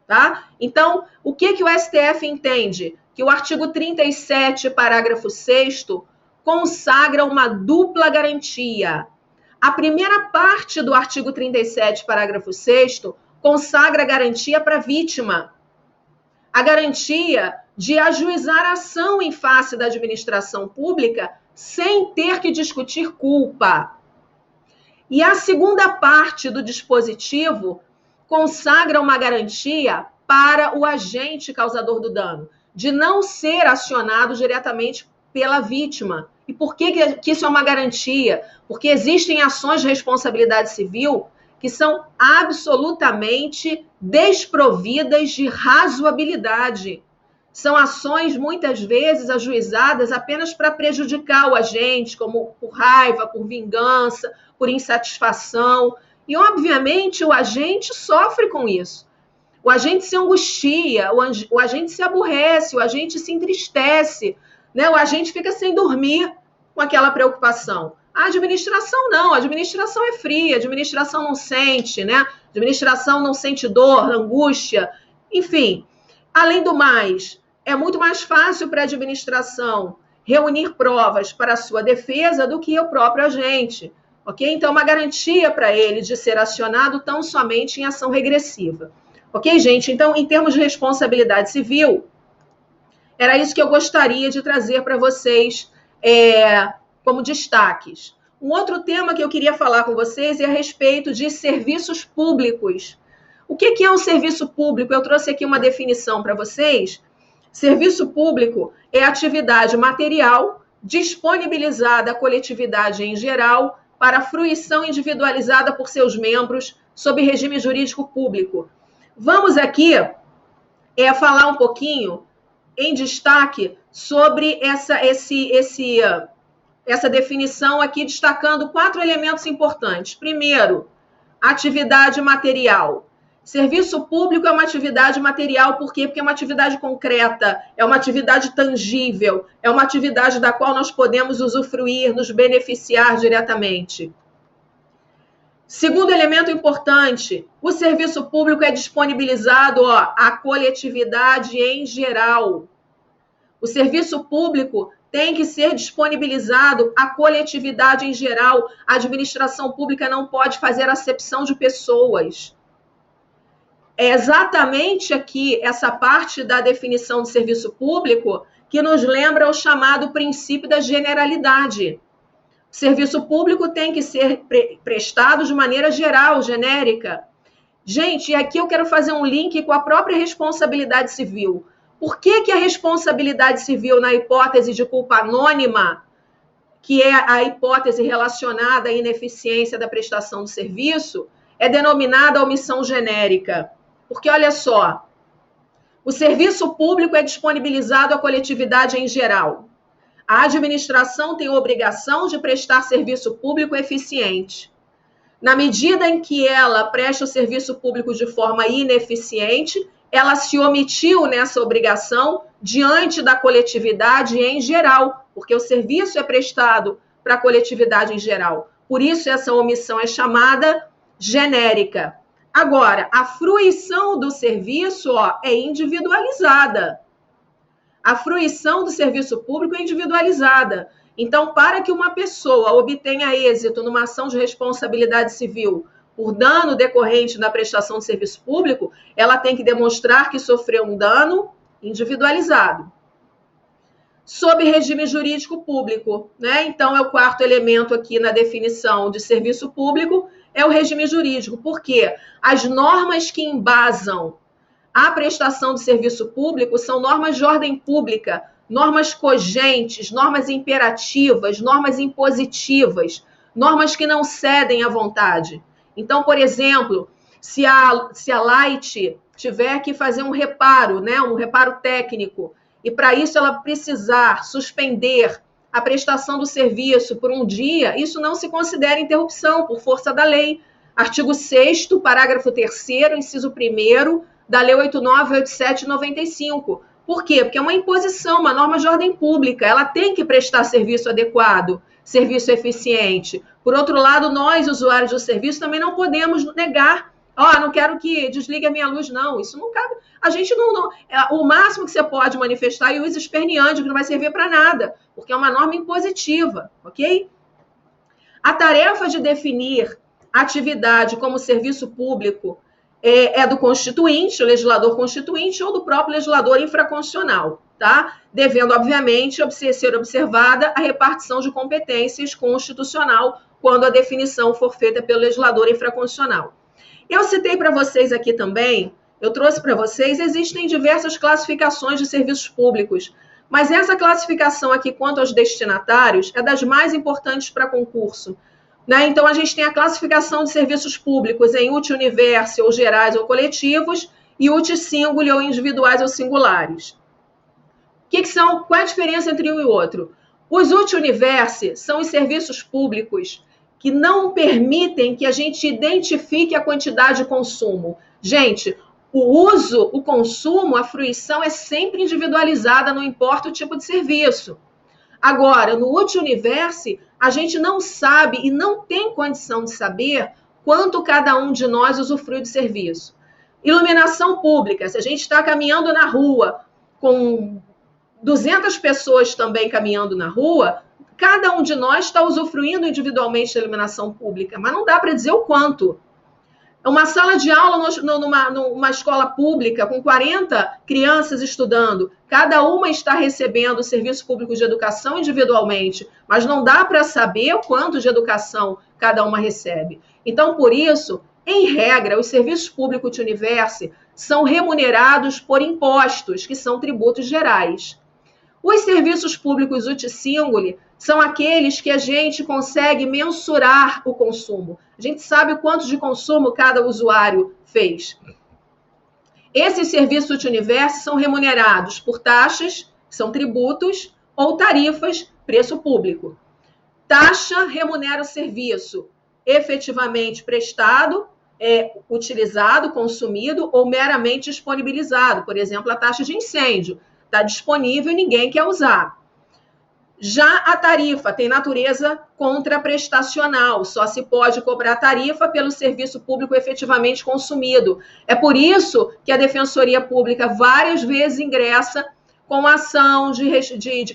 Tá? Então, o que o STF entende? Que o artigo 37, parágrafo 6º, consagra uma dupla garantia. A primeira parte do artigo 37, parágrafo 6º, consagra a garantia para a vítima. A garantia de ajuizar a ação em face da administração pública sem ter que discutir culpa. E a segunda parte do dispositivo consagra uma garantia para o agente causador do dano, de não ser acionado diretamente pela vítima. E por que isso é uma garantia? Porque existem ações de responsabilidade civil que são absolutamente desprovidas de razoabilidade. São ações, muitas vezes, ajuizadas apenas para prejudicar o agente, como por raiva, por vingança, por insatisfação. E, obviamente, o agente sofre com isso. O agente se angustia, o agente se aborrece, o agente se entristece, né? O agente fica sem dormir com aquela preocupação. A administração não, a administração é fria, a administração não sente, né? A administração não sente dor, angústia, enfim. Além do mais, é muito mais fácil para a administração reunir provas para a sua defesa do que o próprio agente, ok? Então, uma garantia para ele de ser acionado tão somente em ação regressiva. Ok, gente? Então, em termos de responsabilidade civil, era isso que eu gostaria de trazer para vocês como destaques. Um outro tema que eu queria falar com vocês é a respeito de serviços públicos. O que é um serviço público? Eu trouxe aqui uma definição para vocês. Serviço público é atividade material disponibilizada à coletividade em geral para fruição individualizada por seus membros sob regime jurídico público. Vamos aqui falar um pouquinho em destaque sobre essa definição aqui, destacando 4 elementos importantes. Primeiro, atividade material. Serviço público é uma atividade material, por quê? Porque é uma atividade concreta, é uma atividade tangível, é uma atividade da qual nós podemos usufruir, nos beneficiar diretamente. Segundo elemento importante, o serviço público é disponibilizado à coletividade em geral. O serviço público tem que ser disponibilizado à coletividade em geral. A administração pública não pode fazer acepção de pessoas. É exatamente aqui essa parte da definição de serviço público que nos lembra o chamado princípio da generalidade. O serviço público tem que ser prestado de maneira geral, genérica. Gente, aqui eu quero fazer um link com a própria responsabilidade civil. Por que a responsabilidade civil, na hipótese de culpa anônima, que é a hipótese relacionada à ineficiência da prestação do serviço, é denominada omissão genérica? Porque, olha só, o serviço público é disponibilizado à coletividade em geral. A administração tem a obrigação de prestar serviço público eficiente. Na medida em que ela presta o serviço público de forma ineficiente, ela se omitiu nessa obrigação diante da coletividade em geral, porque o serviço é prestado para a coletividade em geral. Por isso, essa omissão é chamada genérica. Agora, a fruição do serviço é individualizada. A fruição do serviço público é individualizada. Então, para que uma pessoa obtenha êxito numa ação de responsabilidade civil por dano decorrente da prestação de serviço público, ela tem que demonstrar que sofreu um dano individualizado. Sob regime jurídico público, né? Então, é o 4º elemento aqui na definição de serviço público, é o regime jurídico. Por quê? As normas que embasam a prestação de serviço público são normas de ordem pública, normas cogentes, normas imperativas, normas impositivas, normas que não cedem à vontade. Então, por exemplo, se a Light tiver que fazer um reparo, né, um reparo técnico, e para isso ela precisar suspender a prestação do serviço por um dia, isso não se considera interrupção por força da lei. Artigo 6º, parágrafo 3º, inciso 1º, da Lei 8987/95. Por quê? Porque é uma imposição, uma norma de ordem pública. Ela tem que prestar serviço adequado, serviço eficiente. Por outro lado, nós, usuários do serviço, também não podemos negar. Não quero que desligue a minha luz, não. Isso não cabe. A gente não o máximo que você pode manifestar é o uso esperneante, que não vai servir para nada, porque é uma norma impositiva, ok? A tarefa de definir atividade como serviço público é do constituinte, o legislador constituinte, ou do próprio legislador infraconstitucional, tá? Devendo, obviamente, ser observada a repartição de competências constitucional quando a definição for feita pelo legislador infraconstitucional. Eu citei para vocês aqui também, eu trouxe para vocês, existem diversas classificações de serviços públicos, mas essa classificação aqui quanto aos destinatários é das mais importantes para concurso. Né? Então, a gente tem a classificação de serviços públicos em uti universe, ou gerais ou coletivos, e uti singuli, ou individuais ou singulares. Qual é a diferença entre um e outro? Os uti universe são os serviços públicos que não permitem que a gente identifique a quantidade de consumo. Gente, o uso, o consumo, a fruição é sempre individualizada, não importa o tipo de serviço. Agora, no uti universe, a gente não sabe e não tem condição de saber quanto cada um de nós usufrui do serviço. Iluminação pública, se a gente está caminhando na rua com 200 pessoas também caminhando na rua, cada um de nós está usufruindo individualmente da iluminação pública, mas não dá para dizer o quanto. Uma sala de aula numa escola pública com 40 crianças estudando, cada uma está recebendo serviço público de educação individualmente, mas não dá para saber o quanto de educação cada uma recebe. Então, por isso, em regra, os serviços públicos de universe são remunerados por impostos, que são tributos gerais. Os serviços públicos uti singuli são aqueles que a gente consegue mensurar o consumo. A gente sabe o quanto de consumo cada usuário fez. Esses serviços uti universe são remunerados por taxas, que são tributos, ou tarifas, preço público. Taxa remunera o serviço efetivamente prestado, utilizado, consumido ou meramente disponibilizado. Por exemplo, a taxa de incêndio. Está disponível e ninguém quer usar. Já a tarifa tem natureza contraprestacional, só se pode cobrar tarifa pelo serviço público efetivamente consumido. É por isso que a Defensoria Pública várias vezes ingressa com ação de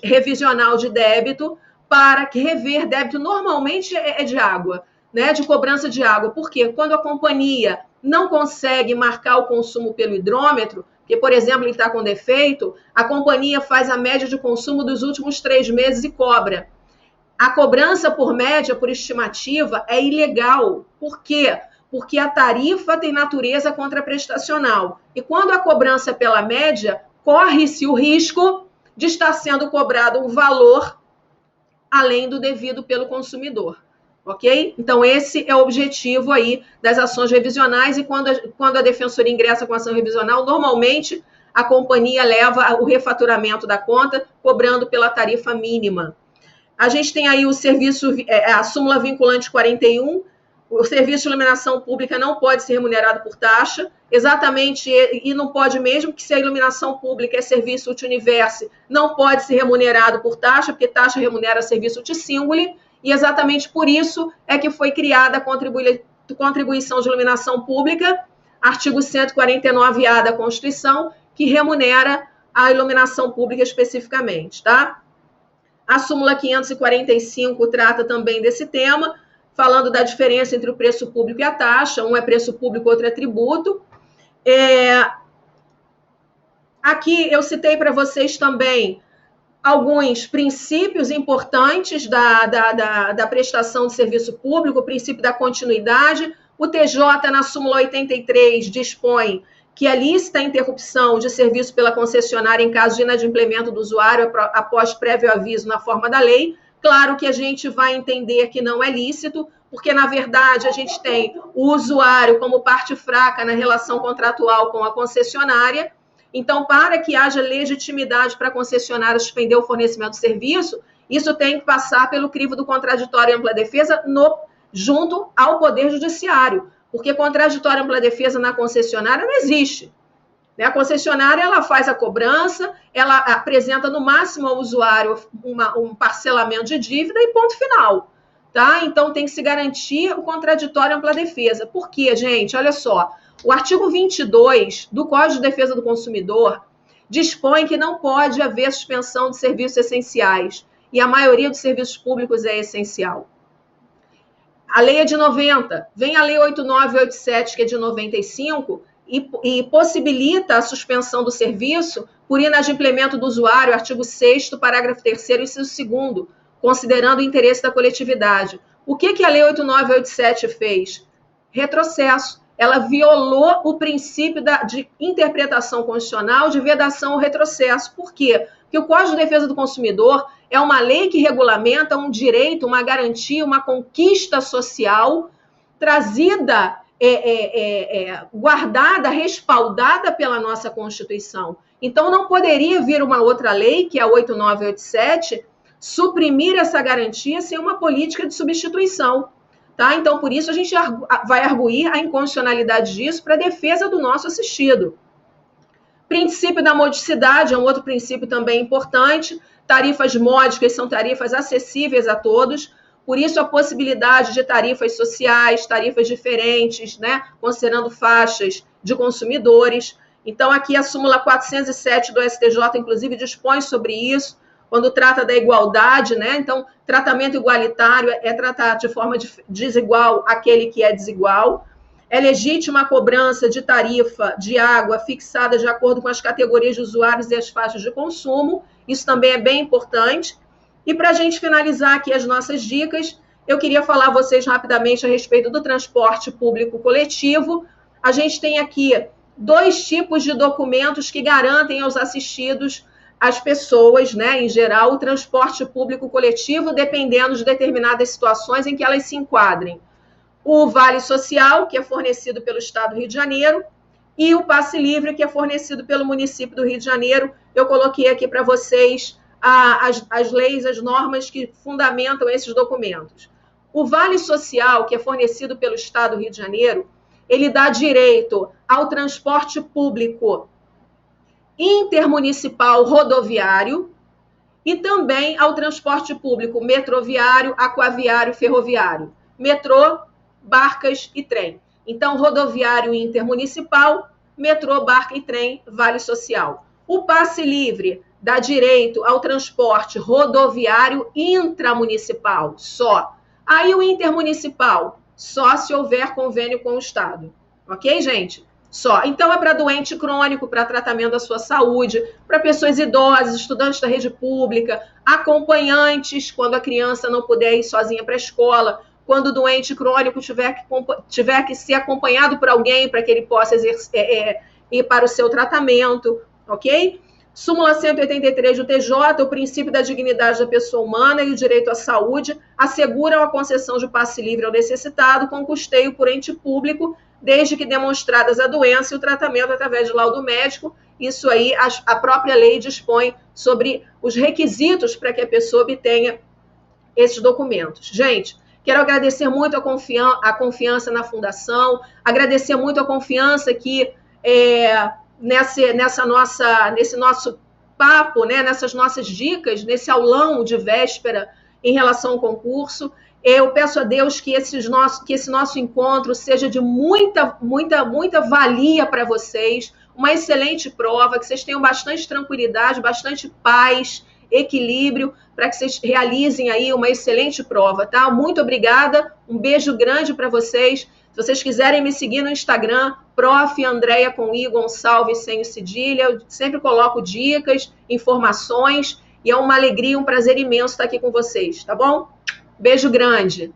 revisional de débito para rever débito, normalmente é de água, né, de cobrança de água. Por quê? Quando a companhia não consegue marcar o consumo pelo hidrômetro, porque, por exemplo, ele está com defeito, a companhia faz a média de consumo dos últimos 3 meses e cobra. A cobrança por média, por estimativa, é ilegal. Por quê? Porque a tarifa tem natureza contraprestacional. E quando a cobrança é pela média, corre-se o risco de estar sendo cobrado um valor além do devido pelo consumidor. Ok? Então, esse é o objetivo aí das ações revisionais, e quando a defensoria ingressa com ação revisional, normalmente a companhia leva o refaturamento da conta, cobrando pela tarifa mínima. A gente tem aí o serviço, a súmula vinculante 41, o serviço de iluminação pública não pode ser remunerado por taxa, exatamente, e não pode mesmo, que se a iluminação pública é serviço uti universe, não pode ser remunerado por taxa, porque taxa remunera serviço uti singuli. E exatamente por isso é que foi criada a contribuição de iluminação pública, artigo 149A da Constituição, que remunera a iluminação pública especificamente, tá? A súmula 545 trata também desse tema, falando da diferença entre o preço público e a taxa. Um é preço público, outro é tributo. Aqui eu citei para vocês também alguns princípios importantes da prestação de serviço público, o princípio da continuidade. O TJ, na súmula 83, dispõe que a lícita interrupção de serviço pela concessionária em caso de inadimplemento do usuário após prévio aviso na forma da lei. Claro que a gente vai entender que não é lícito, porque, na verdade, a gente tem o usuário como parte fraca na relação contratual com a concessionária. Então, para que haja legitimidade para a concessionária suspender o fornecimento de serviço, isso tem que passar pelo crivo do contraditório e ampla defesa junto ao Poder Judiciário, porque contraditório e ampla defesa na concessionária não existe. Né? A concessionária, ela faz a cobrança, ela apresenta no máximo ao usuário um parcelamento de dívida e ponto final. Tá? Então, tem que se garantir o contraditório ampla defesa. Por quê, gente? Olha só, o artigo 22 do Código de Defesa do Consumidor dispõe que não pode haver suspensão de serviços essenciais, e a maioria dos serviços públicos é essencial. A lei é de 90, vem a lei 8987, que é de 95, e possibilita a suspensão do serviço por inadimplemento do usuário, artigo 6º, parágrafo 3º, inciso 2º, considerando o interesse da coletividade. O que a lei 8987 fez? Retrocesso. Ela violou o princípio de interpretação constitucional de vedação ao retrocesso. Por quê? Porque o Código de Defesa do Consumidor é uma lei que regulamenta um direito, uma garantia, uma conquista social trazida, guardada, respaldada pela nossa Constituição. Então, não poderia vir uma outra lei, que é a 8987, suprimir essa garantia sem uma política de substituição. Tá? Então, por isso, a gente vai arguir a inconstitucionalidade disso para a defesa do nosso assistido. Princípio da modicidade é um outro princípio também importante. Tarifas módicas são tarifas acessíveis a todos, por isso a possibilidade de tarifas sociais, tarifas diferentes, né, considerando faixas de consumidores. Então, aqui a súmula 407 do STJ, inclusive, dispõe sobre isso, quando trata da igualdade, né? Então, tratamento igualitário é tratar de forma desigual aquele que é desigual. É legítima a cobrança de tarifa de água fixada de acordo com as categorias de usuários e as faixas de consumo. Isso também é bem importante. E para a gente finalizar aqui as nossas dicas, eu queria falar a vocês rapidamente a respeito do transporte público coletivo. A gente tem aqui 2 tipos de documentos que garantem aos assistidos, as pessoas, né, em geral, o transporte público coletivo, dependendo de determinadas situações em que elas se enquadrem. O Vale Social, que é fornecido pelo Estado do Rio de Janeiro, e o Passe Livre, que é fornecido pelo município do Rio de Janeiro. Eu coloquei aqui para vocês as leis, as normas que fundamentam esses documentos. O Vale Social, que é fornecido pelo Estado do Rio de Janeiro, ele dá direito ao transporte público intermunicipal rodoviário e também ao transporte público metroviário, aquaviário, ferroviário, metrô, barcas e trem. Então, rodoviário intermunicipal, metrô, barca e trem, Vale Social. O Passe Livre dá direito ao transporte rodoviário intramunicipal, só. Aí o intermunicipal, só se houver convênio com o Estado. Ok, gente? Só. Então, é para doente crônico, para tratamento da sua saúde, para pessoas idosas, estudantes da rede pública, acompanhantes, quando a criança não puder ir sozinha para a escola, quando o doente crônico tiver que ser acompanhado por alguém para que ele possa ir para o seu tratamento, ok? Súmula 183 do TJ, o princípio da dignidade da pessoa humana e o direito à saúde asseguram a concessão de passe livre ao necessitado com custeio por ente público, desde que demonstradas a doença e o tratamento através de laudo médico. Isso aí, a própria lei dispõe sobre os requisitos para que a pessoa obtenha esses documentos. Gente, quero agradecer muito a confiança na Fundação, agradecer muito a confiança que nesse nosso papo, né, nessas nossas dicas, nesse aulão de véspera em relação ao concurso. Eu peço a Deus que esse nosso encontro seja de muita, muita, muita valia para vocês, uma excelente prova, que vocês tenham bastante tranquilidade, bastante paz, equilíbrio, para que vocês realizem aí uma excelente prova, tá? Muito obrigada, um beijo grande para vocês. Se vocês quiserem me seguir no Instagram, Prof. Andréia com I Gonçalves sem o cedilha, eu sempre coloco dicas, informações, e é uma alegria, um prazer imenso estar aqui com vocês, tá bom? Beijo grande.